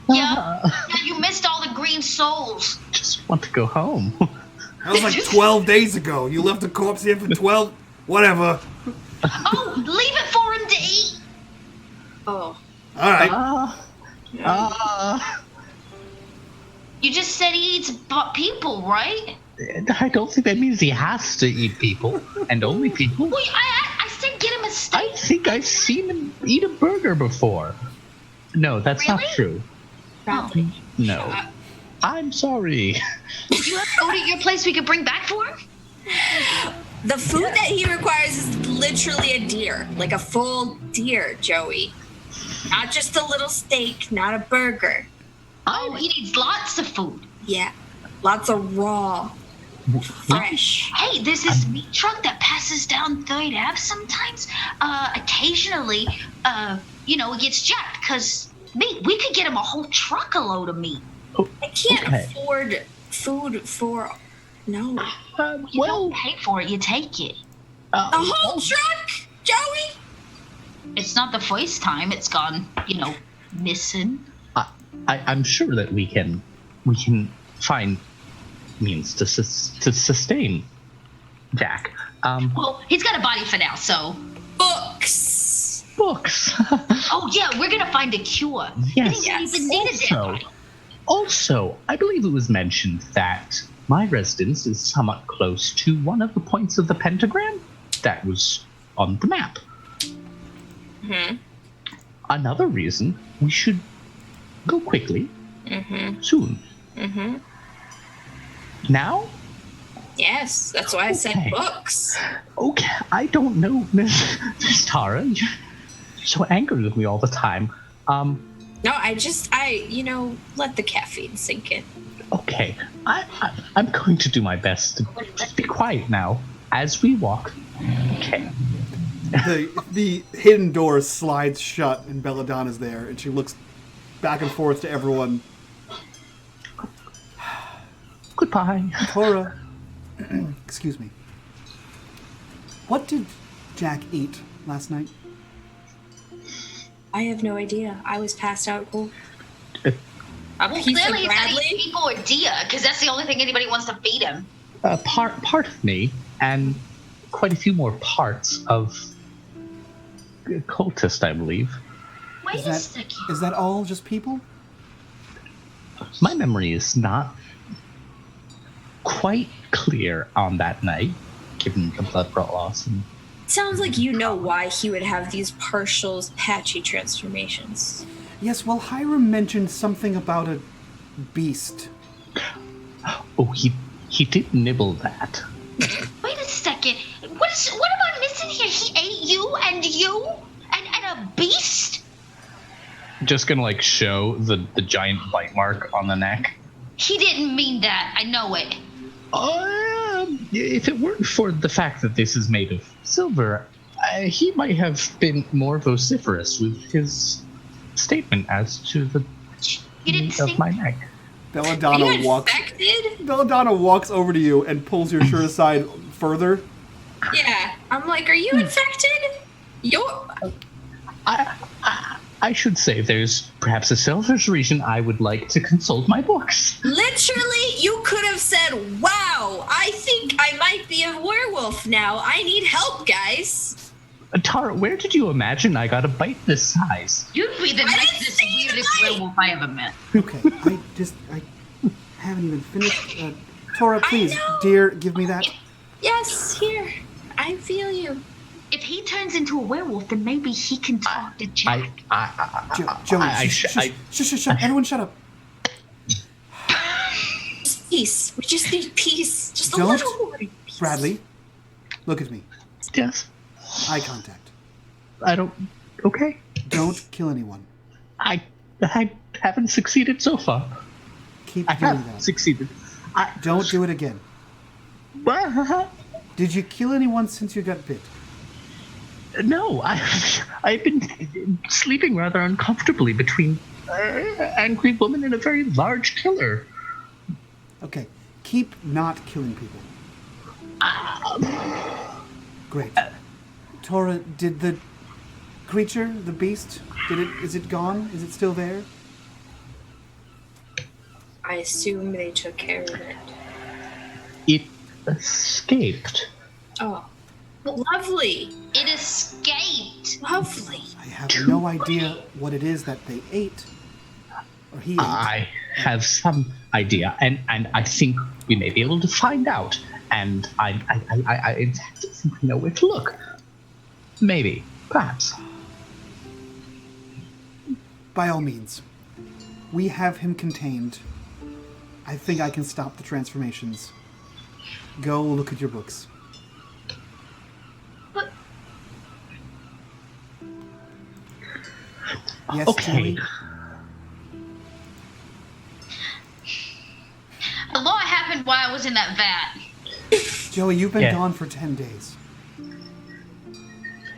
Yeah, you missed all the green souls. Just want to go home. That was like 12 days ago. You left the corpse here for 12? Whatever. Oh, leave it for him to eat. Oh. All right. You just said he eats people, right? I don't think that means he has to eat people, and only people. Wait, I said get him a steak. I think I've seen him eat a burger before. No, that's not true. Oh. No. I'm sorry. Do you have food at your place we could bring back for him? The food that he requires is literally a deer, like a full deer, Joey. Not just a little steak, not a burger. Oh, he needs lots of food. Yeah, lots of raw, fresh. Hey, there's this meat truck that passes down 3rd Ave sometimes. Occasionally, it gets jacked because we could get him a whole truckload of meat. I can't afford food for... No. You don't pay for it, you take it. A whole truck, Joey? It's not the first time it's gone, missing. I'm sure that we can find means to sustain Jack. Well, he's got a body for now, so... Books. Oh, yeah, we're going to find a cure. Yes. He didn't even need a dead body. Also, I believe it was mentioned that my residence is somewhat close to one of the points of the pentagram that was on the map. Mm-hmm. Another reason we should go quickly, soon. Mm-hmm. Now? Yes, that's why I said books. Okay, I don't know, Miss Tara. You're so angry with me all the time. No, I let the caffeine sink in. Okay, I'm going to do my best to just be quiet now as we walk. Okay. The hidden door slides shut, and Belladonna's there, and she looks back and forth to everyone. Goodbye. Tora, excuse me. What did Jack eat last night? I have no idea. I was passed out cold. Well, clearly he's not eating people or Dia, because that's the only thing anybody wants to feed him. Part of me, and quite a few more parts of cultist, I believe. Wait a second. Is that all just people? My memory is not quite clear on that night, given the blood loss. And Sounds like you know why he would have these partial patchy transformations. Yes, well, Hiram mentioned something about a beast. Oh, he did nibble that. Wait a second. What am I missing here? He ate you and a beast? Just gonna show the giant bite mark on the neck. He didn't mean that. I know it. If it weren't for the fact that this is made of silver, he might have been more vociferous with his statement as to the meat of my neck. Belladonna walks over to you and pulls your shirt aside further. Yeah, I'm like, are you infected? I should say there's perhaps a selfish reason I would like to consult my books. Literally, you could have said, wow, I think I might be a werewolf now. I need help, guys. Tara, where did you imagine I got a bite this size? You'd be the nicest, weirdest werewolf I ever met. Okay, I haven't even finished. Tora, please, dear, give me that. Yes, here. I feel you. If he turns into a werewolf, then maybe he can talk to Jack. Joey, shh, everyone shut up. Just peace. We just need peace. Just a Don't, little more peace. Bradley, look at me. Yes. Eye contact. I don't... Okay. Don't kill anyone. I haven't succeeded so far. Keep I doing have that. succeeded. Don't do it again. Did you kill anyone since you got bit? No, I've been sleeping rather uncomfortably between an angry woman and a very large killer. Okay, keep not killing people. Great. Tora, did the creature, the beast, is it gone? Is it still there? I assume they took care of it. It escaped. Oh, lovely. It escaped. Lovely. I have no idea what it is that they ate. Or he ate. I have some idea, and I think we may be able to find out. And I in fact think we know where to look. Maybe. Perhaps. By all means. We have him contained. I think I can stop the transformations. Go look at your books. But Yes, Okay. Joey? a lot happened while I was in that vat. Joey, you've been Yeah. gone for 10 days.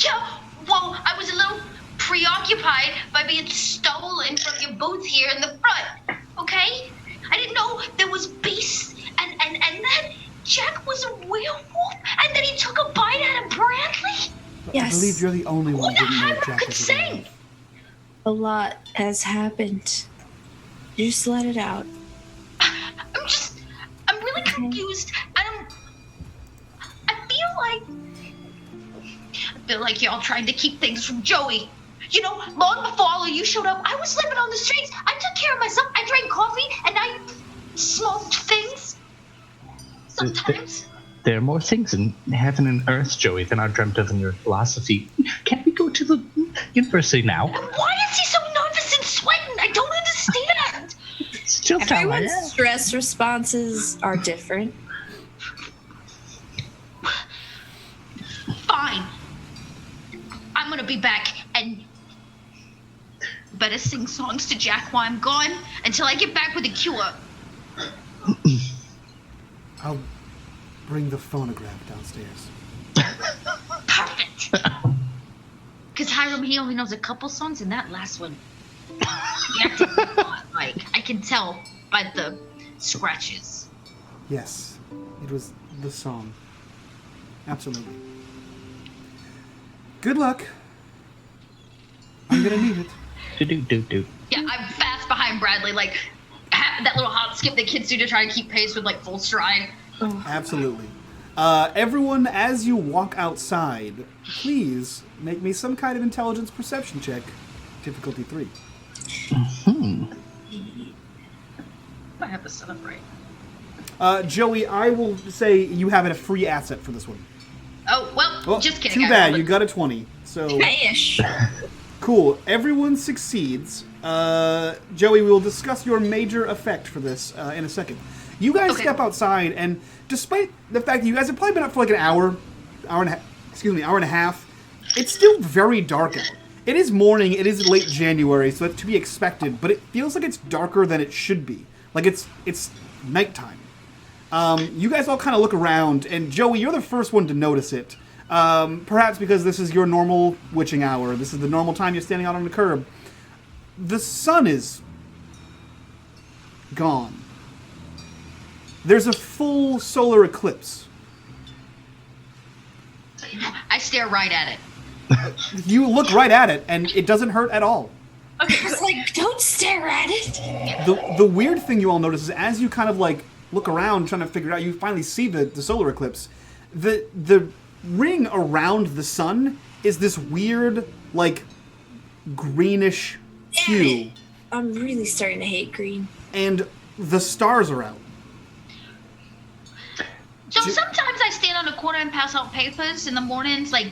Yeah, well, I was a little preoccupied by being stolen from your booth here in the front, okay? I didn't know there was beasts, and then Jack was a werewolf, and then he took a bite out of Bradley? Yes. I believe you're the only one Who who the didn't know heck Jack could was a sing? werewolf. A lot has happened. Just let it out. I'm really confused. I feel like y'all trying to keep things from Joey. You know, long before all of you showed up, I was living on the streets. I took care of myself. I drank coffee and I smoked things. Sometimes. There are more things in heaven and earth, Joey, than I dreamt of in your philosophy. Can't we go to the university now? Why is he so nervous and sweating? I don't understand. Still sound like Everyone's stress responses are different. Fine. I'm gonna be back and better sing songs to Jack while I'm gone until I get back with a cure. I'll bring the phonograph downstairs. Perfect. Because Hiram, he only knows a couple songs, and that last one, he acted a lot like. I can tell by the scratches. Yes, it was the song. Absolutely. Good luck. I'm gonna need it. Do. Yeah, I'm fast behind Bradley, like that little hop skip that kids do to try to keep pace with like full stride. Absolutely. Everyone, as you walk outside, please make me some kind of intelligence perception check. Difficulty 3. I have this set up right. Joey, I will say you have a free asset for this one. Oh, well, just kidding. Too bad, you got a 20. So Ish. cool. Everyone succeeds. Joey, we will discuss your major effect for this in a second. You guys step outside, and despite the fact that you guys have probably been up for like an hour and a half, it's still very dark out. It is morning, it is late January, so that's to be expected, but it feels like it's darker than it should be. Like it's nighttime. You guys all kind of look around, and Joey, you're the first one to notice it. Perhaps because this is your normal witching hour. This is the normal time you're standing out on the curb. The sun is gone. There's a full solar eclipse. I stare right at it. You look right at it, and it doesn't hurt at all. Okay, It's like, don't stare at it. The weird thing you all notice is as you kind of like look around trying to figure it out, you finally see the solar eclipse. The ring around the sun is this weird, like, greenish hue. I'm really starting to hate green. And the stars are out. So sometimes I stand on a corner and pass out papers in the mornings, like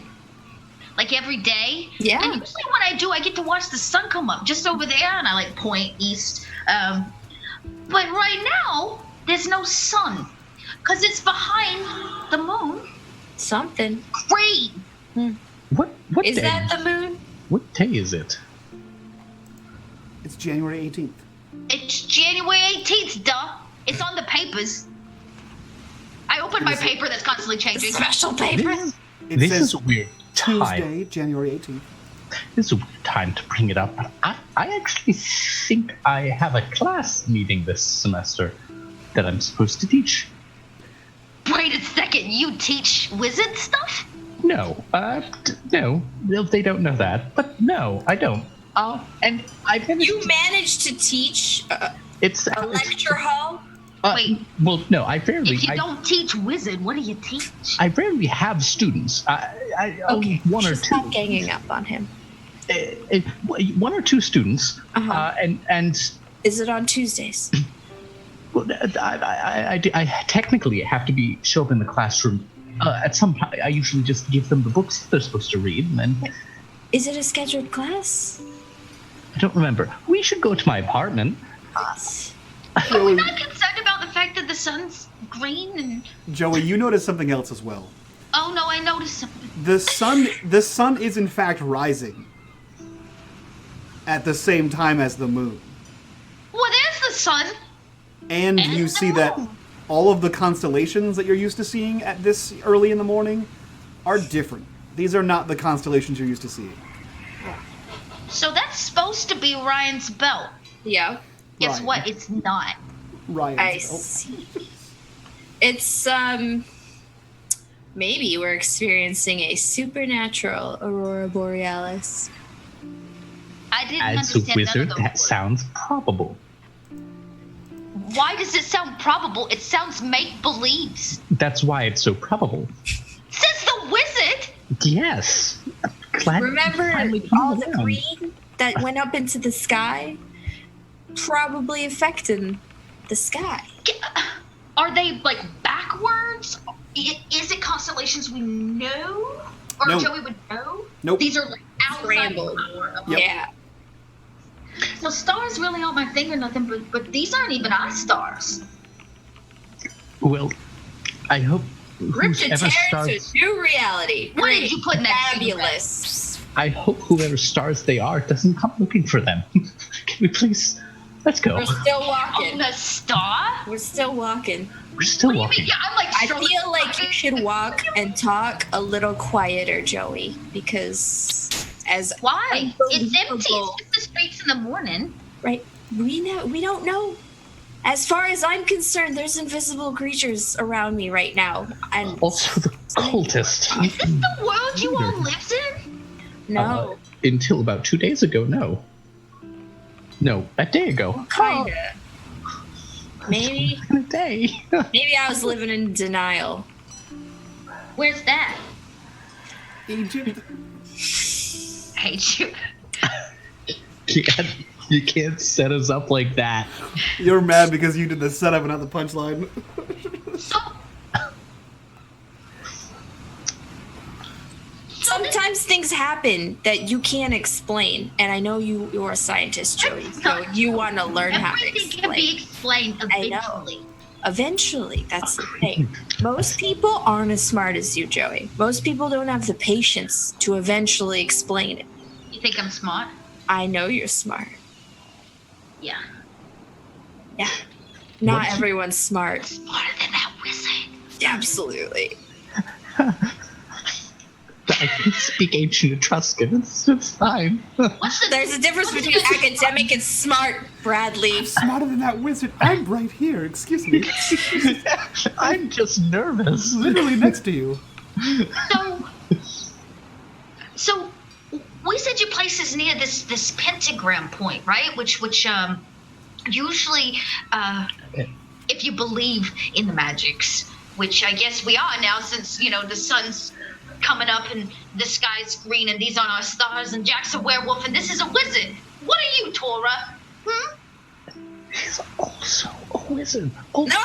every day. Yeah. And usually when I do, I get to watch the sun come up just over there, and I like point east. But right now, there's no sun, because it's behind the moon. Something. Great. What Is day? that the moon? What day is it? It's January 18th. It's January 18th, duh. It's on the papers. I opened my paper that's constantly changing. Special paper. It This says is a weird time. Tuesday, January 18th. This is a weird time to bring it up. I actually think I have a class meeting this semester that I'm supposed to teach. Wait a second, you teach wizard stuff? No, no, they don't know that. But no, I don't. And I finished. You managed to teach It's a lecture hall? Wait. Well, no, I rarely. If you don't teach wizard, what do you teach? I rarely have students. I only one or two. Stop ganging up on him. One or two students, and Is it on Tuesdays? well, I technically have to show up in the classroom. At some point, I usually just give them the books they're supposed to read, and then Is it a scheduled class? I don't remember. We should go to my apartment. Are we not concerned about the fact that the sun's green and... Joey, you notice something else as well. Oh no, I noticed something. The sun is in fact rising at the same time as the moon. Well, there's the sun. And you the see that moon. all of the constellations that you're used to seeing at this early in the morning are different. These are not the constellations you're used to seeing. So that's supposed to be Ryan's belt. Yeah. Guess Ryan. what? It's not. Ryan. I see. It's, maybe we're experiencing a supernatural aurora borealis. I didn't As a understand wizard, none of that those sounds probable. words. Why does it sound probable? It sounds make-believes. That's why it's so probable. Says the wizard! Yes. Remember Finally all come the around. green that went up into the sky? Probably affecting the sky. Are they, like, backwards? Is it constellations we know? Or No. Joey would know? Nope. These are, like, outside Scrambled. power of Yep. Yeah. So stars really aren't my thing or nothing, but these aren't even our stars. Well, I hope Rip to whoever tear starts. to new reality. What did you put in that Fabulous. I hope whoever stars they are doesn't come looking for them. Can we please? Let's go. We're still On walking. the star? We're still walking. We're still What do you walking. mean? Yeah, I'm like I strolling. feel like you should walk and talk a little quieter, Joey, because as Why? It's empty. unbelievable- It's just the streets in the morning. Right? We don't know. As far as I'm concerned, there's invisible creatures around me right now, and Also, the cultist. Is this the world you all lived in? no, Until about 2 days ago, no. No, a day ago. kinda. Maybe In a day. maybe I was living in denial. Where's that? Egypt. I hate you. You can't set us up like that. You're mad because you did the setup and not the punchline. So, Sometimes things happen that you can't explain, and I know you're a scientist, Joey, so you want to learn how to everything can be explain. explained I know. eventually. Eventually, that's the thing. Most people aren't as smart as you, Joey. Most people don't have the patience to eventually explain it. You think I'm smart? I know you're smart. Yeah. Yeah. Not What? everyone's smart. Smarter than that wizard. Absolutely. I can speak ancient Etruscan. It's fine. What's the There's a difference between academic and smart, Bradley. Smarter than that wizard. I'm right here. Excuse me. I'm just nervous. Literally next to you. So we said your place is near this pentagram point, right? Which usually, if you believe in the magics, which I guess we are now, since the sun's coming up and the sky's green and these aren't our stars and Jack's a werewolf and this is a wizard. What are you, Tora? He's also a wizard. Oh, No,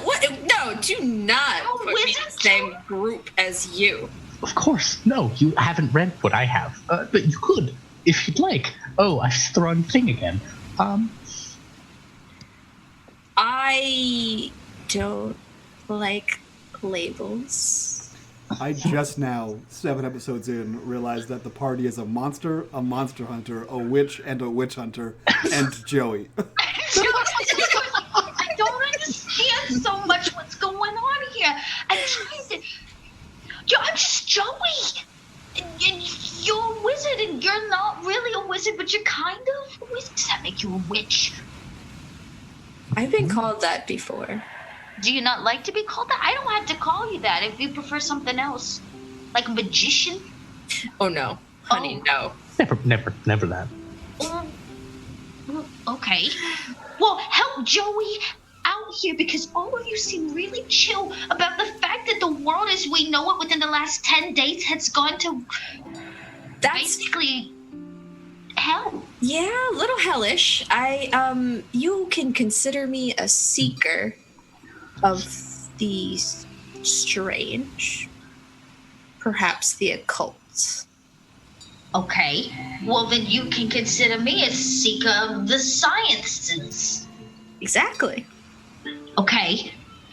what? No, do not Oh, put me in the wizards same too? group as you. of course. No, you haven't read what I have. But you could, if you'd like. Oh, I've thrown thing again. I don't like labels. I just now, 7 episodes in, realized that the party is a monster hunter, a witch hunter, and Joey. I don't understand so much what's going on here. I'm just Joey. And you're a wizard, and you're not really a wizard, but you're kind of a wizard. Does that make you a witch? I've been called that before. Do you not like to be called that? I don't have to call you that if you prefer something else. Like magician? Oh no, honey, no. Never that. Oh, okay. Well, help Joey out here because all of you seem really chill about the fact that the world as we know it within the last 10 days has gone to That's basically hell. yeah, a little hellish. You can consider me a seeker of the strange, perhaps the occult. Okay. Well, then you can consider me a seeker of the sciences. Exactly. Okay.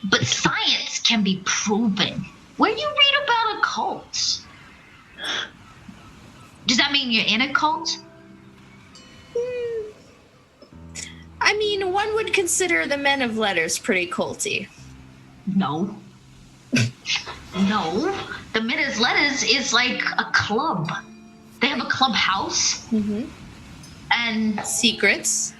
But science can be proven. When you read about occults, does that mean you're in a cult? I mean, one would consider the Men of Letters pretty culty. No. No. The Minutes Letters is like a club. They have a clubhouse. Mm-hmm. And Secrets.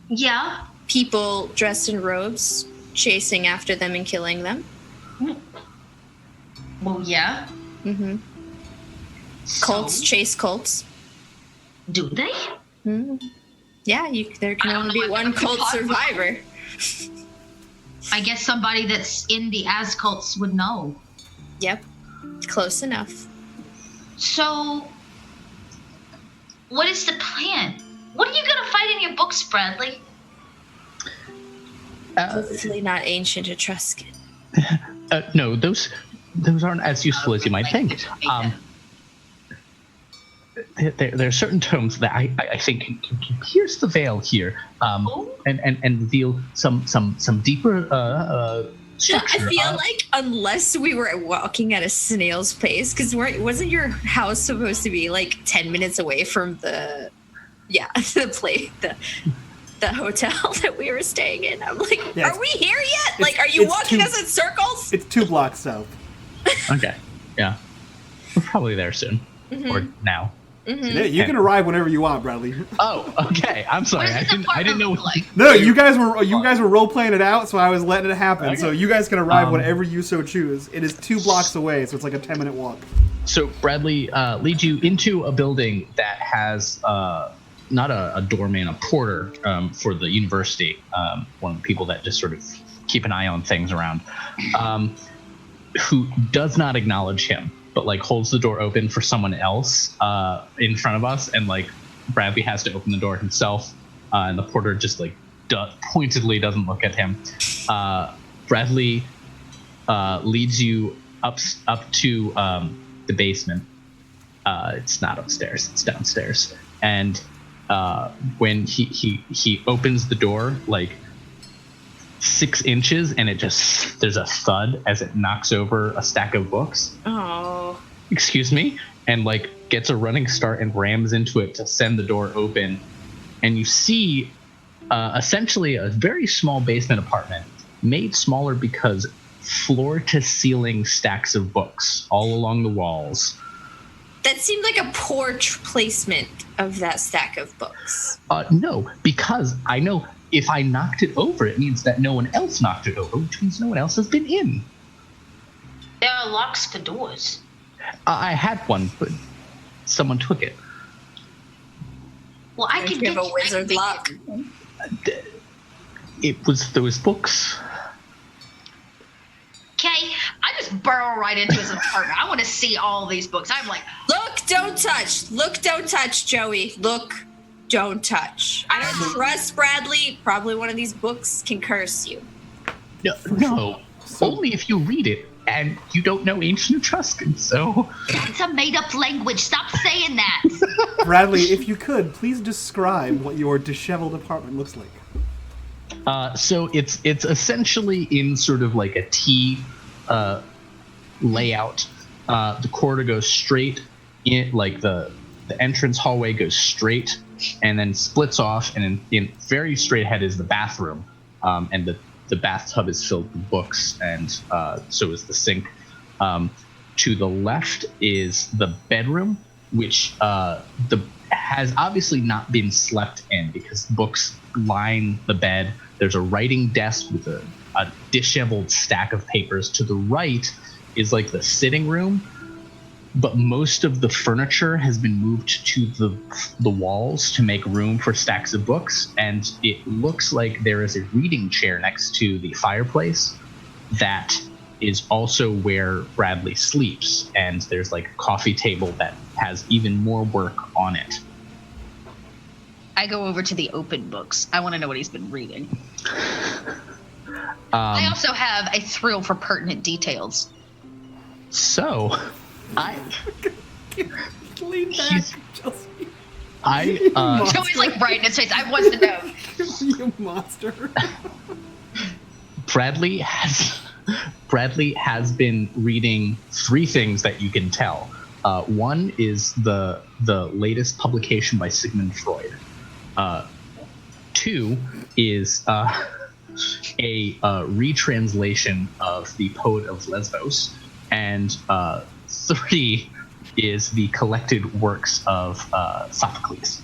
yeah. People dressed in robes, chasing after them and killing them. Well, yeah. Mm-hmm. So, Cults chase cults. do they? Mm-hmm. Yeah, there I can don't only know be what one you're cult talking about. survivor. I guess somebody that's in the as cults would know. Yep, close enough. So, what is the plan? What are you gonna fight in your books, Bradley? Hopefully not ancient Etruscan. No, those aren't as useful as you might think. There are certain terms that I think can pierce the veil here, and reveal some deeper structure. I feel like unless we were walking at a snail's pace, because wasn't your house supposed to be like 10 minutes away from the the hotel that we were staying in. I'm like, Yeah, are we here yet? Like, are you walking us in circles? It's 2 blocks south. Okay. Yeah. We're probably there soon. Or now. Yeah, you can arrive whenever you want, Bradley. Oh, okay. I'm sorry. I didn't know. Like, No, you guys were role playing it out, so I was letting it happen. Okay. So you guys can arrive whenever you so choose. It is 2 blocks away, so it's like a 10-minute walk. So Bradley leads you into a building that has not a doorman, a porter for the university. One of the people that just sort of keep an eye on things around, who does not acknowledge him, but like holds the door open for someone else in front of us, and like Bradley has to open the door himself, and the porter just like pointedly doesn't look at him. Bradley leads you up to the basement. It's not upstairs; it's downstairs. And when he opens the door, like 6 inches, and there's a thud as it knocks over a stack of books. Oh. Excuse me, and like gets a running start and rams into it to send the door open, and you see essentially a very small basement apartment, made smaller because floor to ceiling stacks of books all along the walls. That seemed like a poor placement of that stack of books. No, because I know if I knocked it over, it means that no one else knocked it over, which means no one else has been in. there are locks to doors. I had one, but someone took it. Well, I Don't can you get have a wizard lock. There was books. Okay, I just burrow right into his apartment. I want to see all these books. I'm like, Look, don't touch. Look, don't touch, Joey. Look, don't touch. I don't trust Bradley. Probably one of these books can curse you. No, only if you read it, and you don't know ancient Etruscan, so... that's a made-up language. Stop saying that. Bradley, if you could, please describe what your disheveled apartment looks like. So it's essentially in sort of like a T layout. The corridor goes straight in, like the entrance hallway goes straight and then splits off, and in very straight ahead is the bathroom, and the bathtub is filled with books, and so is the sink. To the left is the bedroom, which has obviously not been slept in because books line the bed. There's a writing desk with a disheveled stack of papers. To the right is like the sitting room, but most of the furniture has been moved to the walls to make room for stacks of books, and it looks like there is a reading chair next to the fireplace that is also where Bradley sleeps, and there's like a coffee table that has even more work on it. I go over to the open books. I want to know what he's been reading. I also have a thrill for pertinent details. So, Lean back, Chelsea. Joey's like bright in his face. I want to know. You monster. Bradley has been reading 3 things that you can tell. One is the latest publication by Sigmund Freud. 2 is a retranslation of the Poet of Lesbos, and 3 is the collected works of Sophocles.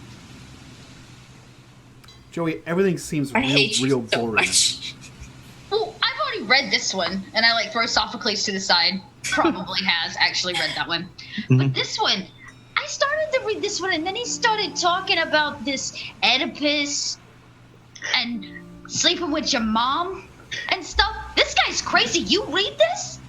Joey, everything seems I hate you real so boring. much. Well, I've already read this one, and I like throw Sophocles to the side. Probably has actually read that one. But this one, I started to read this one, and then he started talking about this Oedipus and sleeping with your mom and stuff. This guy's crazy. You read this?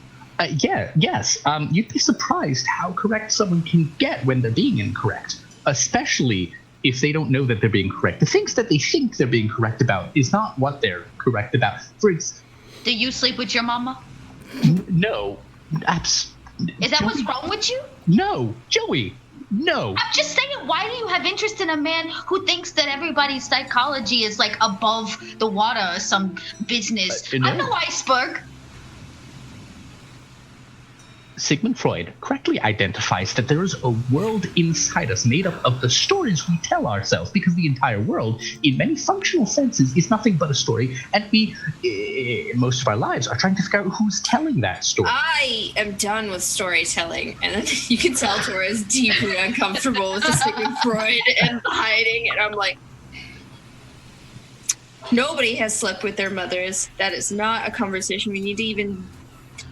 Yes. You'd be surprised how correct someone can get when they're being incorrect, especially if they don't know that they're being correct. The things that they think they're being correct about is not what they're correct about. Do you sleep with your mama? No. Is that what's wrong with you? No. Joey, no. I'm just saying, why do you have interest in a man who thinks that everybody's psychology is like above the water or some business? No. I'm no iceberg. Sigmund Freud correctly identifies that there is a world inside us made up of the stories we tell ourselves, because the entire world, in many functional senses, is nothing but a story, and we, most of our lives, are trying to figure out who's telling that story. I am done with storytelling, and you can tell Tora is deeply uncomfortable with the Sigmund Freud and hiding, and I'm like, nobody has slept with their mothers. That is not a conversation we need to even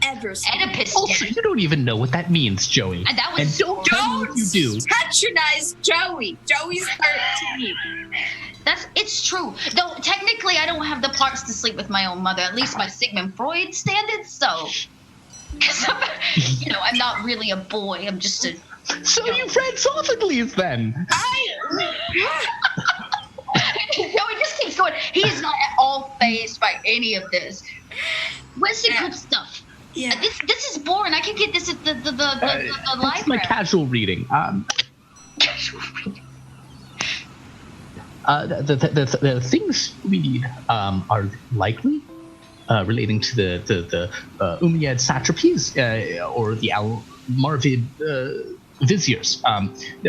ever speak. Oedipus Also, did. you don't even know what that means, Joey. And that was don't tell me what you do. Patronize Joey. Joey's 13. It's true. Though technically I don't have the parts to sleep with my own mother, at least by Sigmund Freud standards, so because I'm not really a boy, I'm just a So you've read Sophocles then? No, he just keeps going. He's not at all fazed by any of this. Where's the good stuff? Yeah. This is boring. I can get this at the library. That's my casual reading. The things we need are likely relating to the Umayyad satrapies or the Almoravid viziers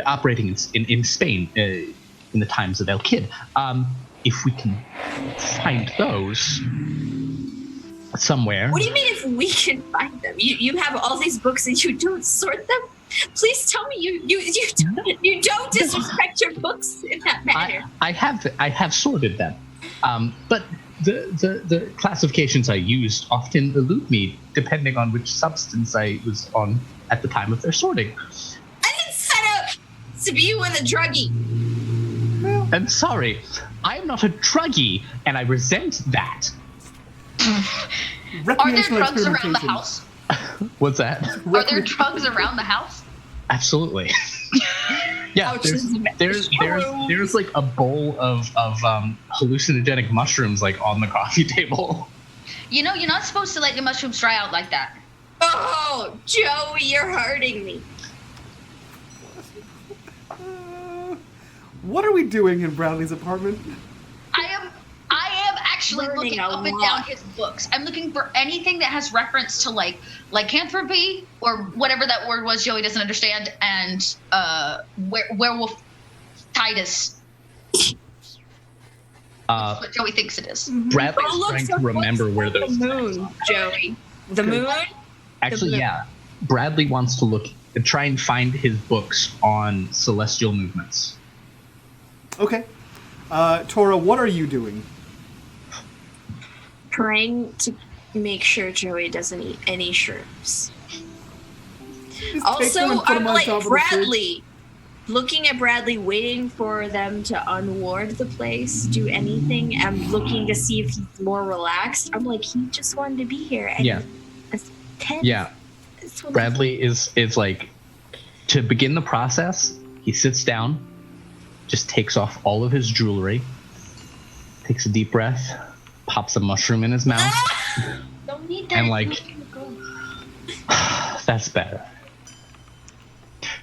operating in Spain in the times of El Cid. If we can find those somewhere. What do you mean if we can find them? You have all these books and you don't sort them? Please tell me you don't disrespect your books in that manner. I have sorted them, but the classifications I used often elude me depending on which substance I was on at the time of their sorting. I didn't set up to be you and the druggie. I'm sorry, I'm not a druggie, and I resent that. Are there drugs around the house? What's that? Are there drugs around the house? Absolutely. Yeah, there's like a bowl of hallucinogenic mushrooms like on the coffee table. You're not supposed to let your mushrooms dry out like that. Oh, Joey, you're hurting me. What are we doing in Bradley's apartment? I am actually Learning looking a up and lot. down his books. I'm looking for anything that has reference to like lycanthropy or whatever that word was Joey doesn't understand, and werewolf Titus. That's what Joey thinks it is. Bradley's trying to remember where those the moon, Joey. The moon? Actually, moon. yeah. Bradley wants to look and try and find his books on celestial movements. Okay. Tora, what are you doing? Trying to make sure Joey doesn't eat any shrooms. Just take them Also, and put I'm them on like top of the fridge. Bradley, looking at Bradley, waiting for them to unward the place, do anything. I'm looking to see if he's more relaxed. I'm like, he just wanted to be here. And Yeah. it's tense. Yeah. It's one of Bradley is like, to begin the process, he sits down, just takes off all of his jewelry, takes a deep breath, pops a mushroom in his mouth, Don't need that. and like, that's better.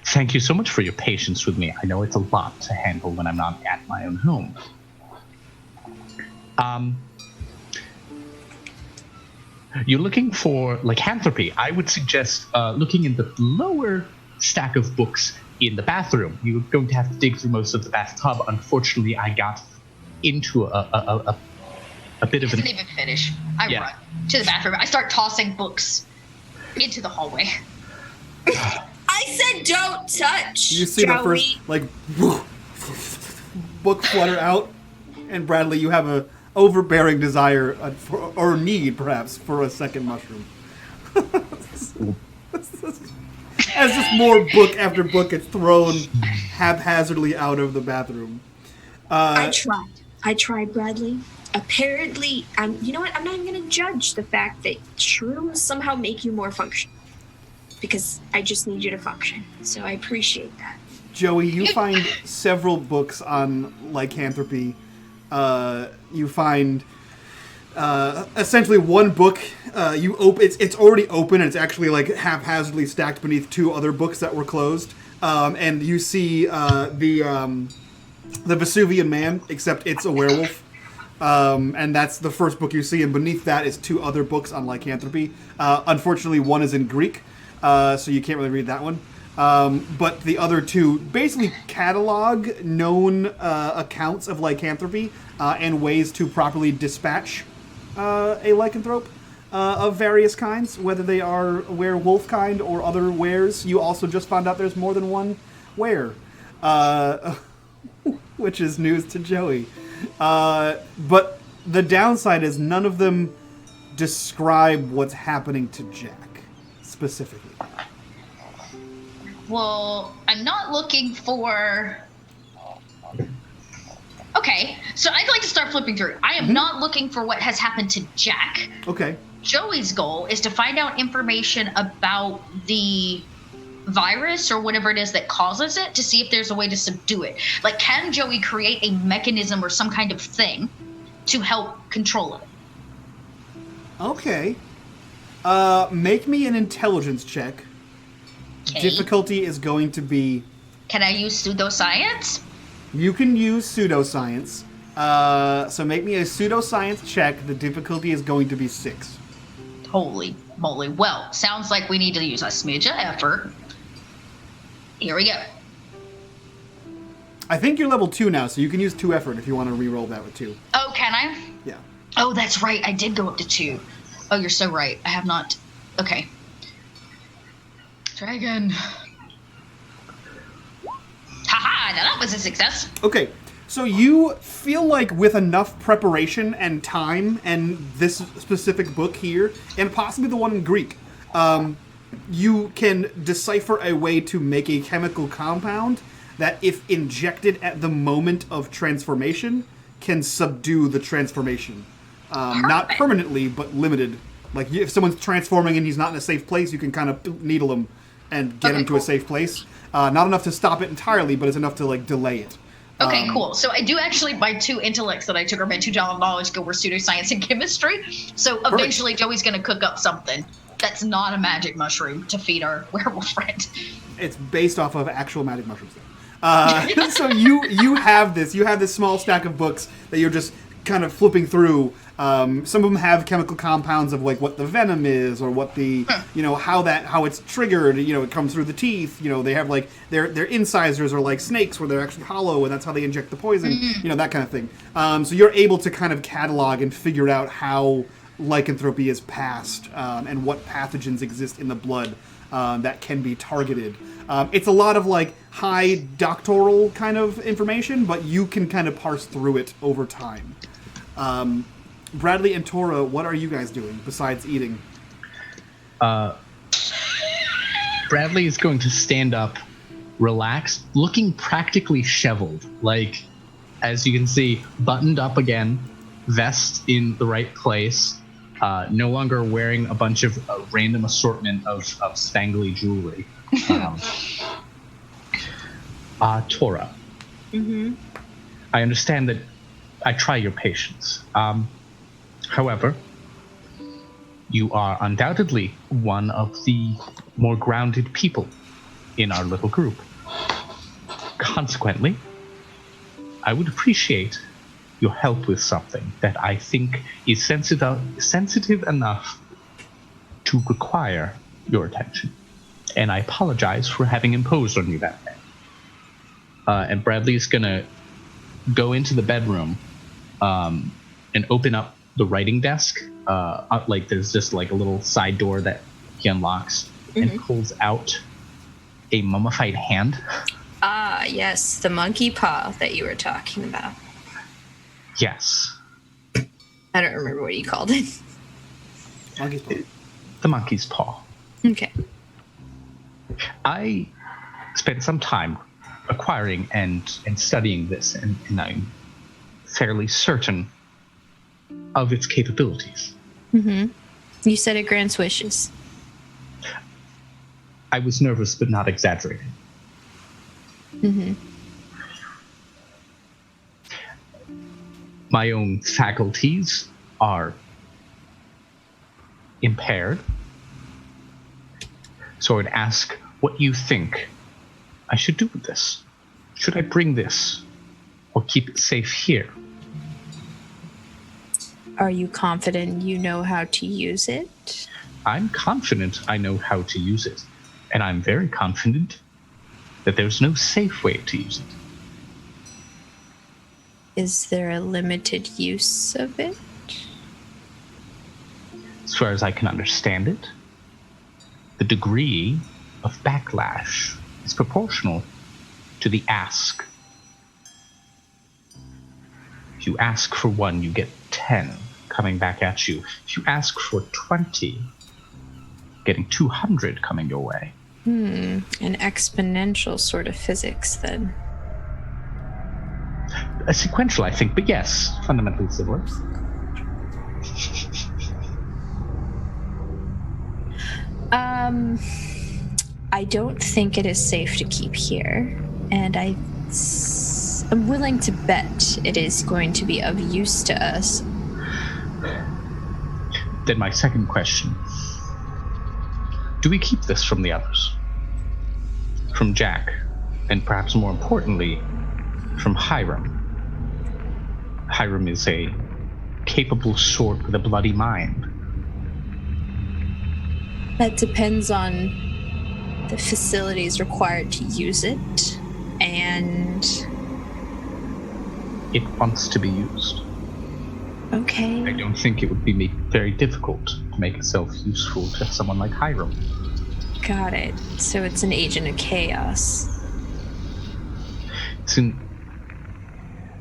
Thank you so much for your patience with me. I know it's a lot to handle when I'm not at my own home. You're looking for lycanthropy. I would suggest looking in the lower stack of books in the bathroom. You're going to have to dig through most of the bathtub. Unfortunately, I got into a bit of Doesn't even finish. I Yeah. run to the bathroom. I start tossing books into the hallway. I said don't touch. You see the Joey. first, book flutter out, and Bradley, you have a overbearing desire or need, perhaps, for a second mushroom. As just more book after book gets thrown haphazardly out of the bathroom. I tried, Bradley. Apparently, you know what? I'm not even going to judge the fact that shrooms somehow make you more functional. Because I just need you to function. So I appreciate that. Joey, you find several books on lycanthropy. You find essentially one book. It's already open, and it's actually like haphazardly stacked beneath two other books that were closed. And you see the Vesuvian Man, except it's a werewolf. And that's the first book you see, and beneath that is two other books on lycanthropy. Unfortunately, one is in Greek. so you can't really read that one. But the other two basically catalog known accounts of lycanthropy and ways to properly dispatch a lycanthrope of various kinds, whether they are werewolf kind or other wares. You also just found out there's more than one were, which is news to Joey. But the downside is none of them describe what's happening to Jack specifically. Well, I'm not looking for... Okay, so I'd like to start flipping through. I am not looking for what has happened to Jack. Okay. Joey's goal is to find out information about the virus or whatever it is that causes it, to see if there's a way to subdue it. Like, can Joey create a mechanism or some kind of thing to help control it? Okay. Make me an intelligence check. Okay. Difficulty is going to be... Can I use pseudoscience? You can use pseudoscience. So make me a pseudoscience check. The difficulty is going to be 6. Holy moly. Well, sounds like we need to use a smidge of effort. Here we go. I think you're level 2 now, so you can use 2 effort if you want to re-roll that with 2. Oh, can I? Yeah. Oh, that's right. I did go up to 2. Oh, you're so right. I have not... Okay. Dragon. Haha, now that was a success. Okay, so you feel like with enough preparation and time and this specific book here, and possibly the one in Greek, you can decipher a way to make a chemical compound that, if injected at the moment of transformation, can subdue the transformation. Not permanently, but limited. Like, if someone's transforming and he's not in a safe place, you can kind of needle him and get him to a safe place. Not enough to stop it entirely, but it's enough to, like, delay it. Okay, cool. So I do actually, my 2 intellects that I took, or my 2 general knowledge, go were pseudoscience and chemistry. So eventually Joey's going to cook up something that's not a magic mushroom to feed our werewolf friend. It's based off of actual magic mushrooms, though. So you have this small stack of books that you're just kind of flipping through. Some of them have chemical compounds of, like, what the venom is, or what the how it's triggered. It comes through the teeth. They have, like, their incisors are like snakes, where they're actually hollow, and that's how they inject the poison. That kind of thing. So you're able to kind of catalog and figure out how lycanthropy is passed, and what pathogens exist in the blood that can be targeted. It's a lot of, like, high doctoral kind of information, but you can kind of parse through it over time. Bradley and Tora, what are you guys doing besides eating? Bradley is going to stand up, relaxed, looking practically shoveled. Like, as you can see, buttoned up again, vest in the right place, no longer wearing a bunch of random assortment of spangly jewelry. Tora. Mm-hmm. I understand that I try your patience. However, you are undoubtedly one of the more grounded people in our little group. Consequently, I would appreciate your help with something that I think is sensitive enough to require your attention. And I apologize for having imposed on you that way. And Bradley's gonna go into the bedroom and open up the writing desk. Like, there's just, like, a little side door that he unlocks and pulls out a mummified hand. Ah, yes, the monkey paw that you were talking about. Yes. I don't remember what you called it. Monkey's paw. The monkey's paw. Okay. I spent some time acquiring and studying this, and I'm fairly certain of its capabilities. Mm-hmm. You said it grants wishes. I was nervous, but not exaggerating. Mm-hmm. My own faculties are impaired, so I would ask what you think I should do with this. Should I bring this, or keep it safe here? Are you confident you know how to use it? I'm confident I know how to use it. And I'm very confident that there's no safe way to use it. Is there a limited use of it? As far as I can understand it, the degree of backlash is proportional to the ask. If you ask for 1, you get 10 coming back at you. If you ask for 20, getting 200 coming your way. An exponential sort of physics, then. A sequential, I think, but yes, fundamentally similar. I don't think it is safe to keep here, and I'm willing to bet it is going to be of use to us. Then my second question. Do we keep this from the others? From Jack, and perhaps more importantly, from Hiram. Hiram is a capable sword with a bloody mind. That depends on the facilities required to use it, and... It wants to be used. Okay. I don't think it would be very difficult to make itself useful to someone like Hiram. Got it. So it's an agent of chaos.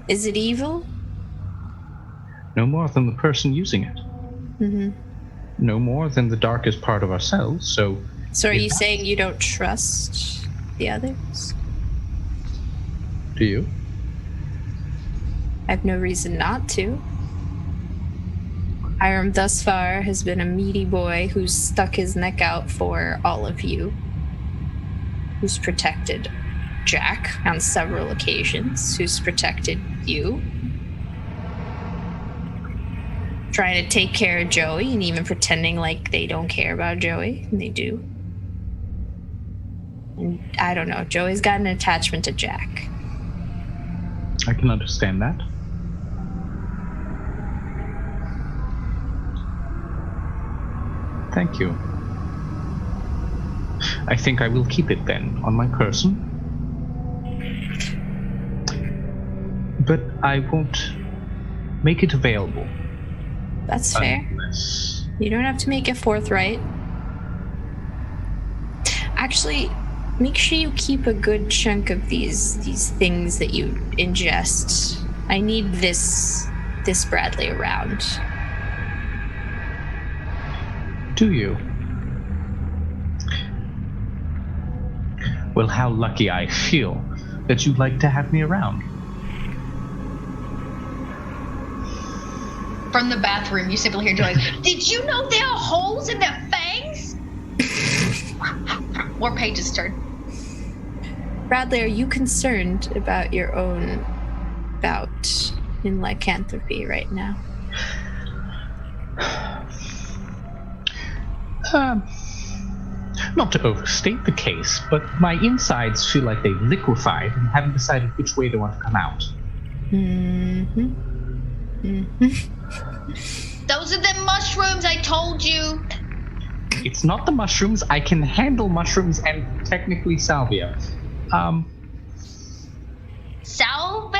Is it evil? No more than the person using it. Mm-hmm. No more than the darkest part of ourselves, so... So are you saying you don't trust the others? Do you? I have no reason not to. Hiram thus far has been a meaty boy who's stuck his neck out for all of you. Who's protected Jack on several occasions. Who's protected you. Trying to take care of Joey and even pretending like they don't care about Joey. And they do. And I don't know. Joey's got an attachment to Jack. I can understand that. Thank you. I think I will keep it then on my person. But I won't make it available. That's fair. Unless... You don't have to make it forthright. Actually, make sure you keep a good chunk of these things that you ingest. I need this Bradley around. Do you? Well, how lucky I feel that you'd like to have me around. From the bathroom, you simply hear Joey, "Did you know there are holes in their fangs?" More Paige's turn. Bradley, are you concerned about your own bout in lycanthropy right now? Not to overstate the case, but my insides feel like they've liquefied and haven't decided which way they want to come out. Mm-hmm. Mm-hmm. Those are the mushrooms I told you. It's not the mushrooms. I can handle mushrooms and technically salvia. Salve?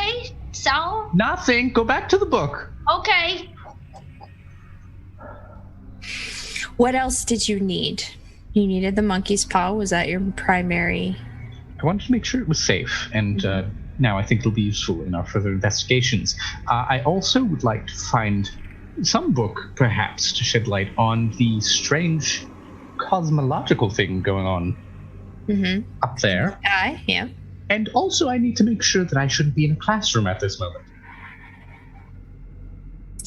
Nothing. Go back to the book. Okay. What else did you need? You needed the monkey's paw. Was that your primary? I wanted to make sure it was safe, and now I think it'll be useful in our further investigations. I also would like to find some book, perhaps, to shed light on the strange cosmological thing going on up there. Yeah. And also, I need to make sure that I shouldn't be in a classroom at this moment.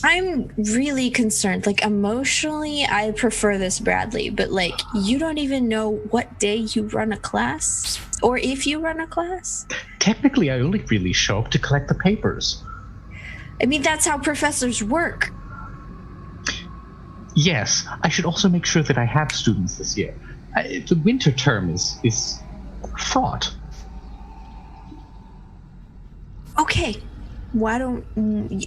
I'm really concerned. Like, emotionally, I prefer this, Bradley, but, like, you don't even know what day you run a class, or if you run a class. Technically, I only really show up to collect the papers. I mean, that's how professors work. Yes, I should also make sure that I have students this year. The winter term is fraught. Okay.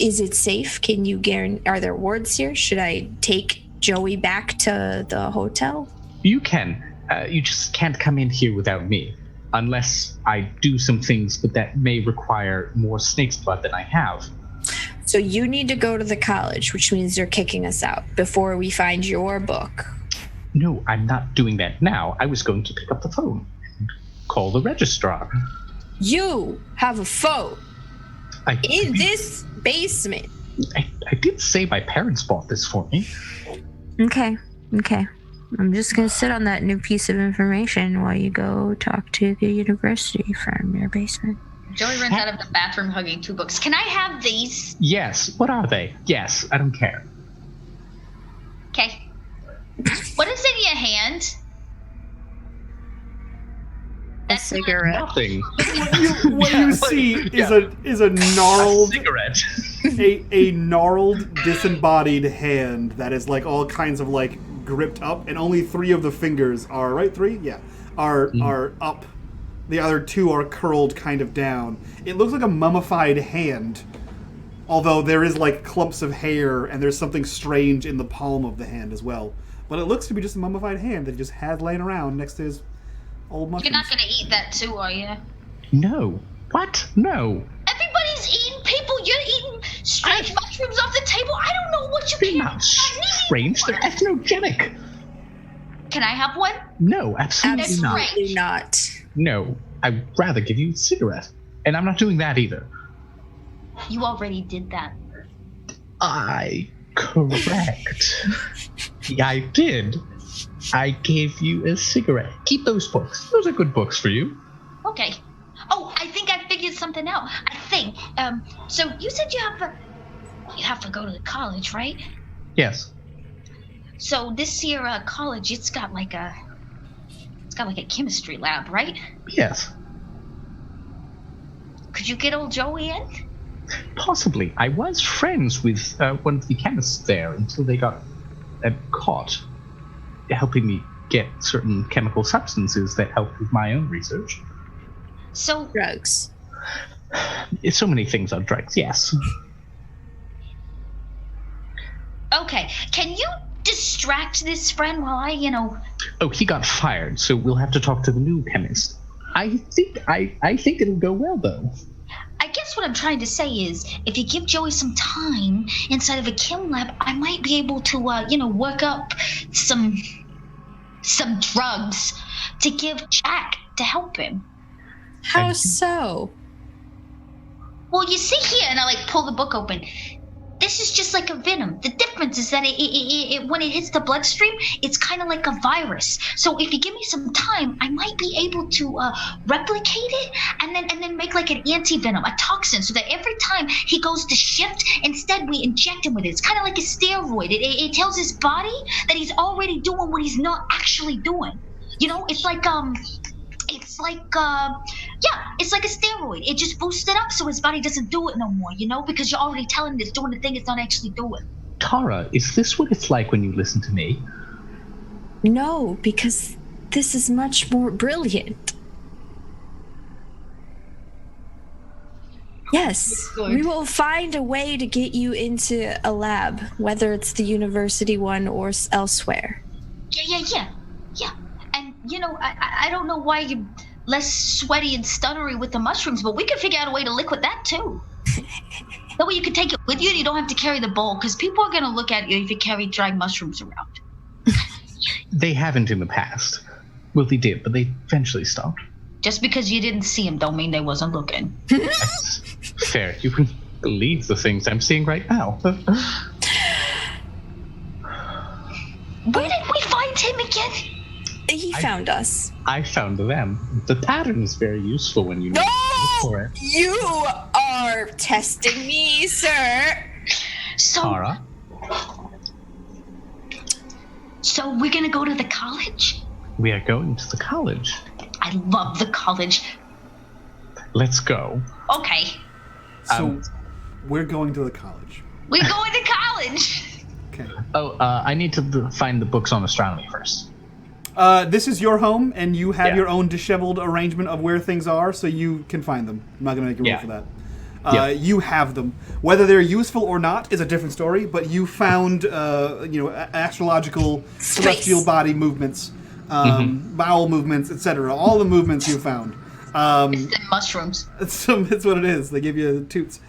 Is it safe? Can you guarantee, are there wards here? Should I take Joey back to the hotel? You can. You just can't come in here without me. Unless I do some things, but that may require more snake's blood than I have. So you need to go to the college, which means you're kicking us out before we find your book. No, I'm not doing that now. I was going to pick up the phone and call the registrar. You have a phone in this basement. I did say my parents bought this for me. Okay. I'm just going to sit on that new piece of information while you go talk to the university from your basement. Joey runs out of the bathroom hugging 2 books. Can I have these? Yes. What are they? Yes, I don't care. Okay. What is in your hand? A cigarette. Nothing. What you see is a gnarled cigarette. a gnarled, disembodied hand that is like all kinds of like gripped up, and only 3 of the fingers are right. 3, yeah, are up. The other 2 are curled kind of down. It looks like a mummified hand, although there is like clumps of hair and there's something strange in the palm of the hand as well. But it looks to be just a mummified hand that he just had laying around next to his old mushrooms. You're not going to eat that too, are you? No. What? No. Everybody's eating people. You're eating strange mushrooms off the table. I don't know what you They're not strange. They're ethnogenic. Can I have one? No, absolutely not. Absolutely not. No, I'd rather give you a cigarette. And I'm not doing that either. You already did that. Correct. Yeah, I did. I gave you a cigarette. Keep those books. Those are good books for you. Okay. Oh, I think I figured something out. I think. So you said you have to go to the college, right? Yes. So this here college, it's got like a chemistry lab, right? Yes. Could you get old Joey in? Possibly. I was friends with one of the chemists there until they got caught, helping me get certain chemical substances that help with my own research. So drugs. It's so many things on drugs, yes. Okay, can you distract this friend while I, Oh, he got fired, so we'll have to talk to the new chemist. I think it'll go well, though. I guess what I'm trying to say is, if you give Joey some time inside of a chem lab, I might be able to, work up some drugs to give Jack to help him. How so? Well, you see here, and I pull the book open. This is just like a venom. The difference is that it when it hits the bloodstream, it's kind of like a virus. So if you give me some time, I might be able to replicate it and then make like an anti-venom, a toxin, so that every time he goes to shift, instead we inject him with it. It's kind of like a steroid. It tells his body that he's already doing what he's not actually doing. It's like it's like a steroid. It just boosts it up so his body doesn't do it no more, because you're already telling him it's doing the thing it's not actually doing. Tara, is this what it's like when you listen to me? No, because this is much more brilliant. Yes, we will find a way to get you into a lab, whether it's the university one or elsewhere. Yeah. And, I don't know why you're less sweaty and stuttery with the mushrooms, but we could figure out a way to liquid that, too. That way you can take it with you and you don't have to carry the bowl, because people are going to look at you if you carry dried mushrooms around. They haven't in the past. Well, they did, but they eventually stopped. Just because you didn't see them don't mean they wasn't looking. That's fair. You can believe the things I'm seeing right now. Where did we find him again? He found us. I found them. The pattern is very useful when you know for it. You are testing me, sir. So, Tara? So we're going to go to the college? We are going to the college. I love the college. Let's go. Okay. So, we're going to the college. We're going to college. Okay. Oh, I need to find the books on astronomy first. This is your home, and you have your own disheveled arrangement of where things are, so you can find them. I'm not going to make you roll for that. You have them. Whether they're useful or not is a different story, but you found, astrological celestial body movements bowel movements, etc. All the movements you found. It's the mushrooms. It's what it is. They give you toots.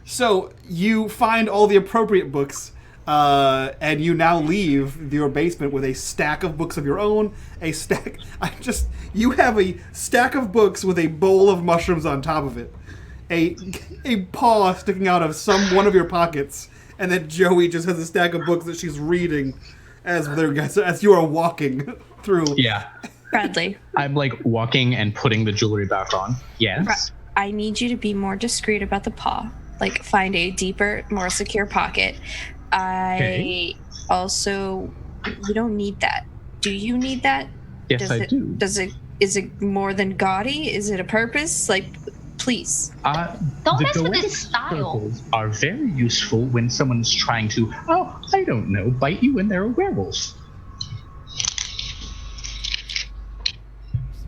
So you find all the appropriate books, and you now leave your basement with a stack of books of your own. You have a stack of books with a bowl of mushrooms on top of it. A paw sticking out of one of your pockets, and then Joey just has a stack of books that she's reading as you are walking through. Yeah. Bradley. I'm like walking and putting the jewelry back on. Yes. I need you to be more discreet about the paw. Like, find a deeper, more secure pocket. You don't need that. Do you need that? Yes, I do. Is it more than gaudy? Is it a purpose? Like, please. Don't mess with his style. Circles are very useful when someone's trying to, I don't know, bite you when they're a werewolf.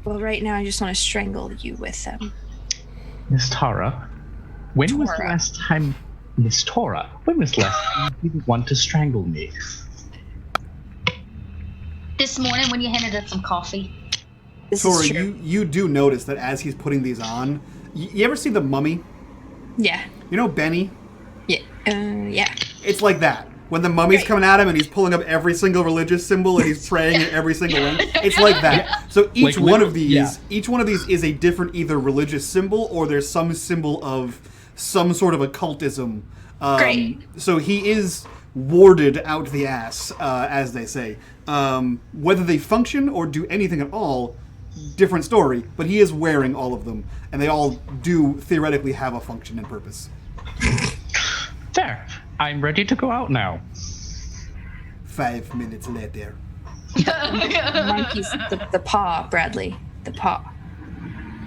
Well, right now I just want to strangle you with them. Miss Tara, when was the last time you didn't want to strangle me? This morning when you handed us some coffee. Tora, you do notice that as he's putting these on, you ever see The Mummy? Yeah. You know Benny? Yeah. Yeah. It's like that. When the mummy's coming at him and he's pulling up every single religious symbol and he's praying at every single one. It's like that. So each one of these is a different either religious symbol or there's some symbol of some sort of occultism. Great. So he is warded out the ass, as they say. Whether they function or do anything at all, different story. But he is wearing all of them, and they all do theoretically have a function and purpose. There. I'm ready to go out now. 5 minutes later. Monkeys, the paw, Bradley. The paw.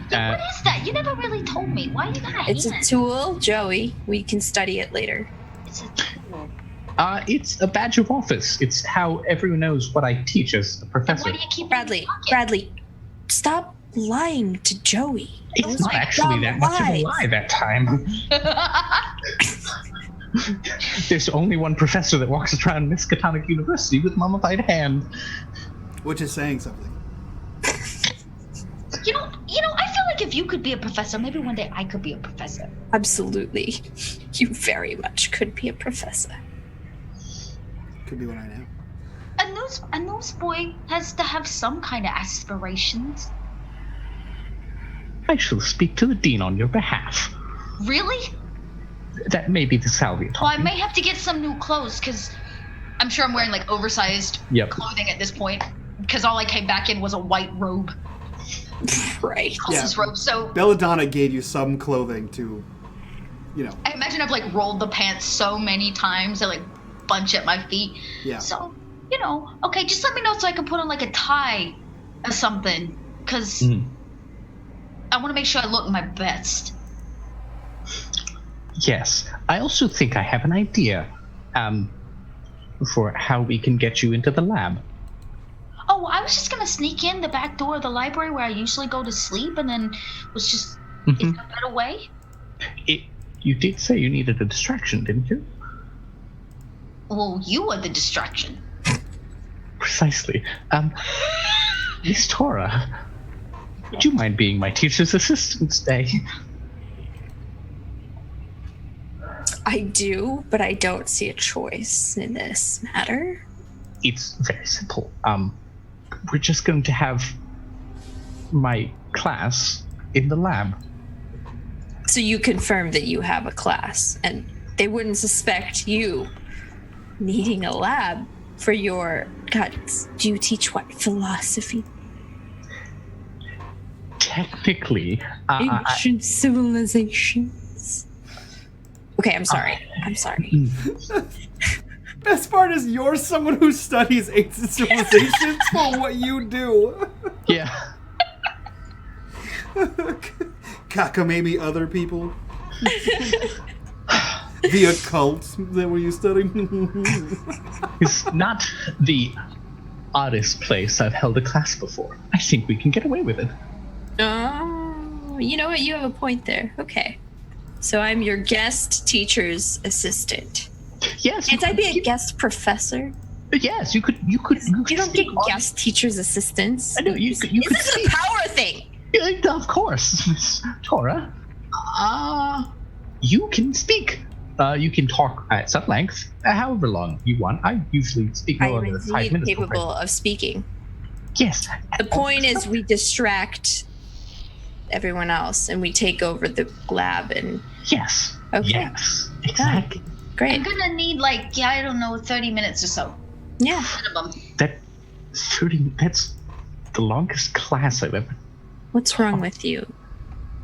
What is that? You never really told me. Why you got a hand? It's a tool, Joey. We can study it later. It's a tool. It's a badge of office. It's how everyone knows what I teach as a professor. Why do you keep it in your pocket? Bradley, stop lying to Joey. It's not actually that much of a lie that time. There's only one professor that walks around Miskatonic University with mummified hand. Which is saying something. You know, I feel like if you could be a professor, maybe one day I could be a professor. Absolutely. You very much could be a professor. Could be one I know. A newsboy has to have some kind of aspirations. I shall speak to the dean on your behalf. Really? That may be the salvia Well, I talking. may have to get some new clothes, because I'm sure I'm wearing, like, oversized clothing at this point, because all I came back in was a white robe. Right. Cultist robe, so... Belladonna gave you some clothing to, I imagine I've, like, rolled the pants so many times, they, like, bunch at my feet. Yeah. So, okay, just let me know so I can put on, like, a tie or something, because I want to make sure I look my best. Yes. I also think I have an idea for how we can get you into the lab. Oh, I was just going to sneak in the back door of the library where I usually go to sleep and then was just... Is there a better way? You did say you needed a distraction, didn't you? Well, you are the distraction. Precisely. Miss Tora, would you mind being my teacher's assistant today? I do, but I don't see a choice in this matter. It's very simple. We're just going to have my class in the lab. So you confirm that you have a class, and they wouldn't suspect you needing a lab for your... God, do you teach what? Philosophy? Technically, ancient civilizations. Okay, I'm sorry. Best part is you're someone who studies ancient civilizations for what you do. Yeah. Cockamamie other people. The occult, is that what you studying? It's not the oddest place I've held a class before. I think we can get away with it. Oh, you know what? You have a point there. Okay. So I'm your guest teacher's assistant. Yes. Can't I be a guest professor? Yes, you could. You don't get guest teachers' assistants. I know you could. You could This is a power thing. Of course, Miss Tora. You can speak. You can talk at some length, however long you want. I usually speak no longer than 5 minutes. Capable of speaking. Yes. The point is, we distract everyone else, and we take over the lab. And yes. Okay. Yes. Exactly. Great. I'm gonna need 30 minutes or so. Yeah. Minimum. That's the longest class I've ever. What's wrong with you?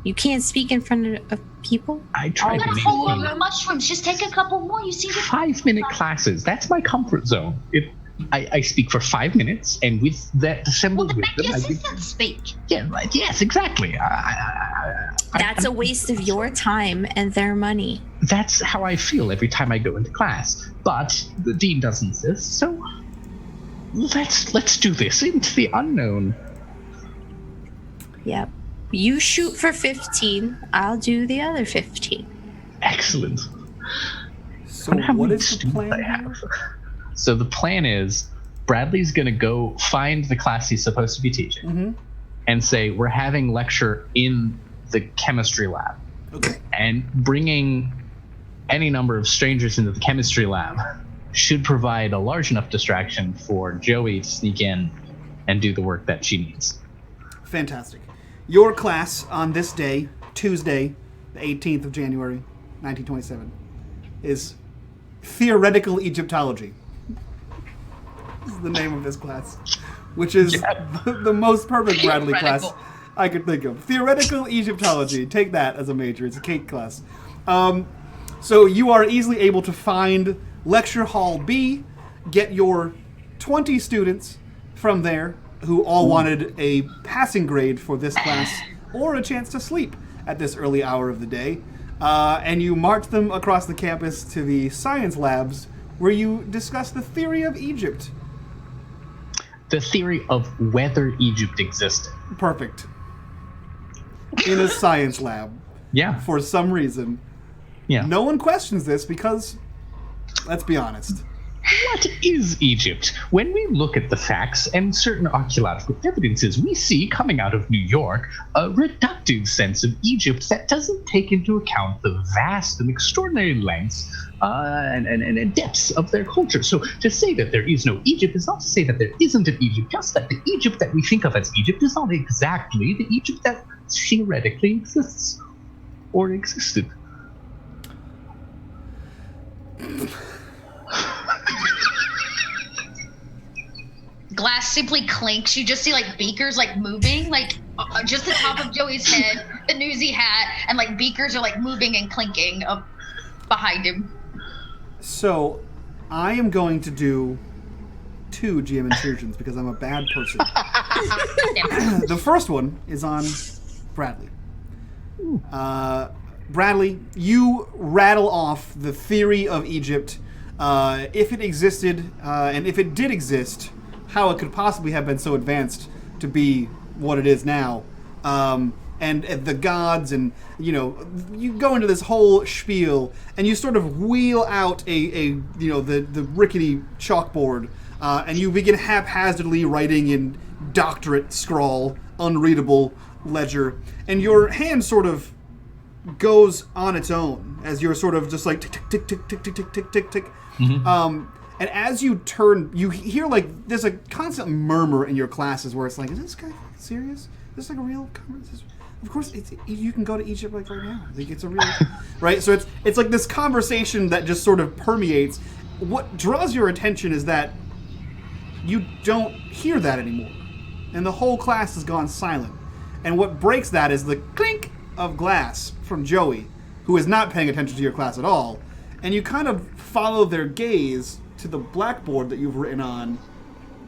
You can't speak in front of people? I tried to Got a make whole lot of mushrooms. Just take a couple more. You see the 5-minute classes. That's my comfort zone. I speak for 5 minutes, and with that assembled then wisdom, make the assistant speak. Yeah, right. Yes, exactly. That's a waste of your time and their money. That's how I feel every time I go into class. But the dean does insist, so let's do this into the unknown. Yep. You shoot for 15. I'll do the other 15. Excellent. So what is the plan here? So the plan is Bradley's going to go find the class he's supposed to be teaching and say, we're having lecture in the chemistry lab. Okay. And bringing any number of strangers into the chemistry lab should provide a large enough distraction for Joey to sneak in and do the work that she needs. Fantastic. Your class on this day, Tuesday, the 18th of January, 1927, is Theoretical Egyptology. This is the name of this class, which is the most perfect Bradley class I could think of. Theoretical Egyptology. Take that as a major. It's a cake class. So you are easily able to find Lecture Hall B, get your 20 students from there who all wanted a passing grade for this class or a chance to sleep at this early hour of the day. And you march them across the campus to the science labs where you discuss the theory of Egypt. The theory of whether Egypt existed. Perfect. In a science lab. Yeah. For some reason. Yeah. No one questions this because, let's be honest. What is Egypt? When we look at the facts and certain archaeological evidences, we see coming out of New York a reductive sense of Egypt that doesn't take into account the vast and extraordinary lengths and depths of their culture. So to say that there is no Egypt is not to say that there isn't an Egypt, just that the Egypt that we think of as Egypt is not exactly the Egypt that theoretically exists or existed. Glass simply clinks. You just see beakers moving, just the top of Joey's head, the newsy hat, and beakers are moving and clinking up behind him. So, I am going to do 2 GM intrusions because I'm a bad person. The first one is on Bradley. Bradley, you rattle off the theory of Egypt, if it existed, and if it did exist, how it could possibly have been so advanced to be what it is now, and the gods, and you go into this whole spiel, and you sort of wheel out the rickety chalkboard, and you begin haphazardly writing in doctorate scrawl, unreadable ledger, and your hand sort of goes on its own as you're sort of just tick tick tick tick tick tick tick tick tick tick. And as you turn, you hear there's a constant murmur in your classes where it's is this guy serious? Is this a real conversation? Of course, you can go to Egypt right now. It's a real right. So it's this conversation that just sort of permeates. What draws your attention is that you don't hear that anymore, and the whole class has gone silent. And what breaks that is the clink of glass from Joey, who is not paying attention to your class at all, and you kind of follow their gaze to the blackboard that you've written on,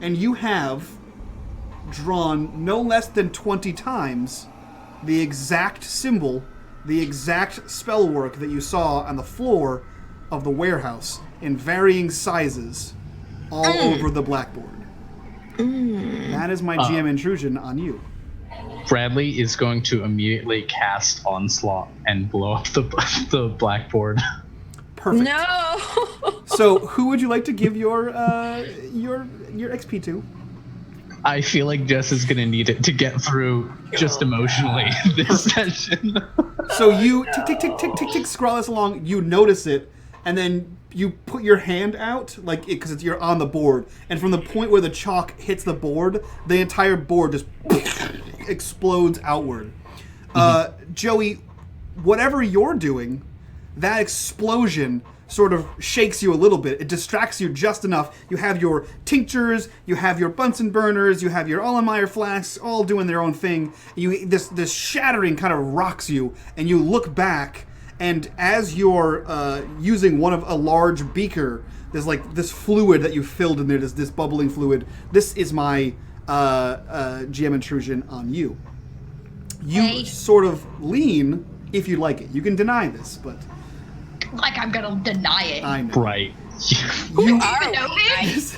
and you have drawn no less than 20 times the exact symbol, the exact spell work that you saw on the floor of the warehouse in varying sizes all over the blackboard. That is my GM intrusion on you. Bradley is going to immediately cast Onslaught and blow up the blackboard. Perfect. No. So, who would you like to give your XP to? I feel like Jess is going to need it to get through just emotionally this session. So you tick, scroll this along. You notice it, and then you put your hand out, like because you're on the board, and from the point where the chalk hits the board, the entire board just explodes outward. Joey, whatever you're doing, that explosion sort of shakes you a little bit. It distracts you just enough. You have your tinctures, you have your Bunsen burners, you have your Erlenmeyer flasks, all doing their own thing. This shattering kind of rocks you, and you look back, and as you're using a large beaker, there's like this fluid that you filled in there, this bubbling fluid. This is my GM intrusion on you. You sort of lean, if you like it. You can deny this, but... Like I'm gonna deny it. I know. Right. You even know this?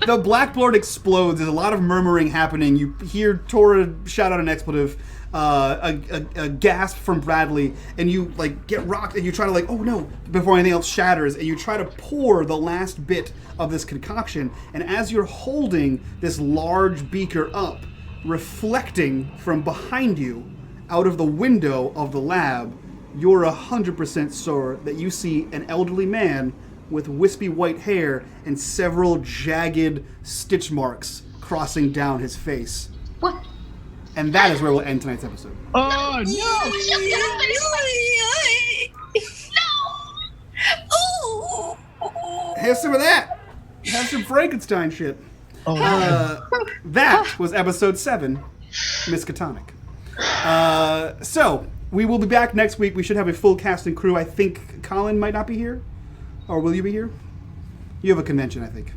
The blackboard explodes. There's a lot of murmuring happening. You hear Tora shout out an expletive, a gasp from Bradley, and you like get rocked, and you try to like, oh no, before anything else shatters, and you try to pour the last bit of this concoction, and as you're holding this large beaker up, reflecting from behind you, out of the window of the lab, you're 100% sure that you see an elderly man with wispy white hair and several jagged stitch marks crossing down his face. What? And that is where we'll end tonight's episode. Oh, No! Have some of that. Have some Frankenstein shit. That was episode 7, Miskatonic. So, we will be back next week. We should have a full cast and crew. I think Colin might not be here. Or will you be here? You have a convention, I think.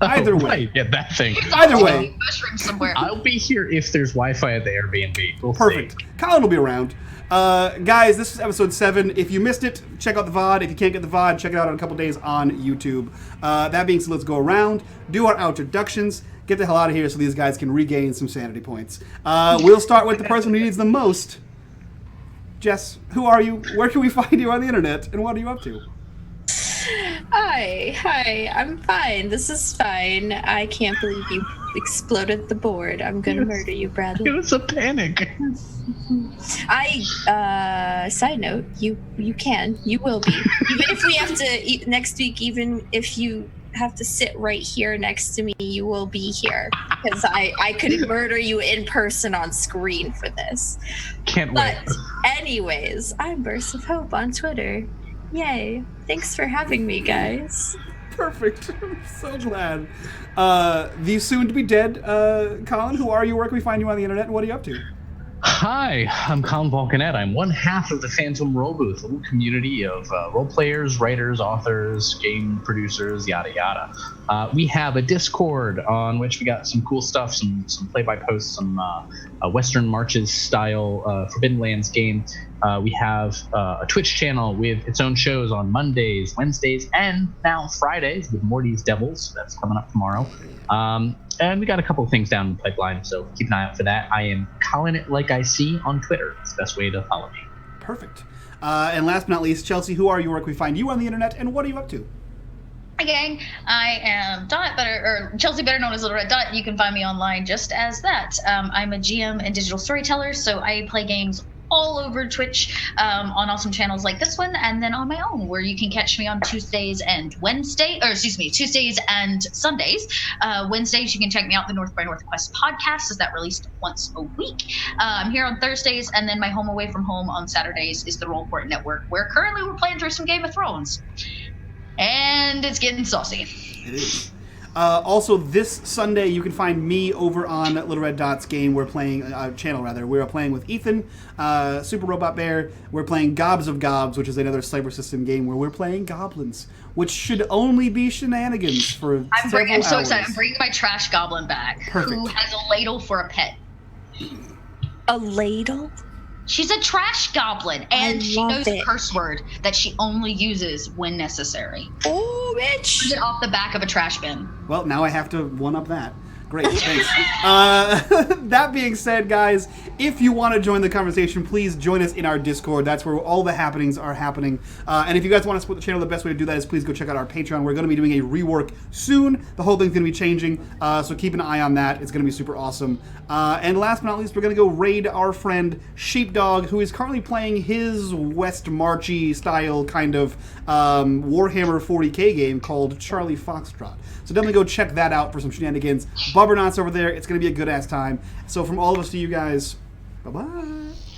Either way. Right, yeah, that thing. Either way. Mushroom somewhere. I'll be here if there's Wi-Fi at the Airbnb. We'll Perfect. see. Colin will be around. Guys, this is episode 7. If you missed it, check out the VOD. If you can't get the VOD, check it out in a couple days on YouTube. That being said, let's go around, do our introductions, get the hell out of here so these guys can regain some sanity points. We'll start with the person who needs them most. Jess, who are you? Where can we find you on the internet? And what are you up to? Hi, I'm fine. This is fine. I can't believe you exploded the board. I'm gonna murder you, Bradley. It was a panic. Side note, you will be. Even if we have to, next week, even if you have to sit right here next to me, you will be here. Because I could murder you in person on screen for this. Can't wait. But anyways, I'm Burst of Hope on Twitter. Yay. Thanks for having me, guys. Perfect. I'm so glad. The soon-to-be dead Colin, who are you? Where can we find you on the internet, and what are you up to? Hi, I'm Colin Volcanet. I'm one half of the Phantom Roll Booth, a little community of role players, writers, authors, game producers, yada yada. We have a Discord on which we got some cool stuff, some play-by-post, some Western Marches style Forbidden Lands game. We have a Twitch channel with its own shows on Mondays, Wednesdays, and now Fridays with Morty's Devils. That's coming up tomorrow. And we got a couple of things down in the pipeline, so keep an eye out for that. I am Colin it like I see on Twitter. It's the best way to follow me. Perfect. And last but not least, Chelsea, who are you? Where can we find you on the internet, and what are you up to? Hi, gang. I am Dot, Chelsea, better known as Little Red Dot. You can find me online just as that. I'm a GM and digital storyteller, so I play games all over Twitch on awesome channels like this one, and then on my own, where you can catch me on Tuesdays and Sundays. Wednesdays, you can check me out the North by Northwest podcast, as that released once a week. I'm here on Thursdays, and then my home away from home on Saturdays is the Rollport Network, where currently we're playing through some Game of Thrones. And it's getting saucy. It is. Also, this Sunday, you can find me over on Little Red Dot's game. We're playing, channel rather. We're playing with Ethan, Super Robot Bear. We're playing Gobs of Gobs, which is another Cyber System game where we're playing goblins, which should only be shenanigans for several hours. I'm so excited. I'm bringing my trash goblin back. Perfect. Who has a ladle for a pet. A ladle? She's a trash goblin, and she knows it. a curse word that she only uses when necessary. Oh, bitch! Put it off the back of a trash bin. Well, now I have to one-up that. Great, thanks. That being said, guys, if you want to join the conversation, please join us in our Discord. That's where all the happenings are happening. And if you guys want to support the channel, the best way to do that is please go check out our Patreon. We're going to be doing a rework soon. The whole thing's going to be changing, so keep an eye on that. It's going to be super awesome. And last but not least, we're going to go raid our friend Sheepdog, who is currently playing his West Marchy style kind of Warhammer 40k game called Charlie Foxtrot. So definitely go check that out for some shenanigans. Bubbernauts over there. It's going to be a good-ass time. So from all of us to you guys, bye-bye.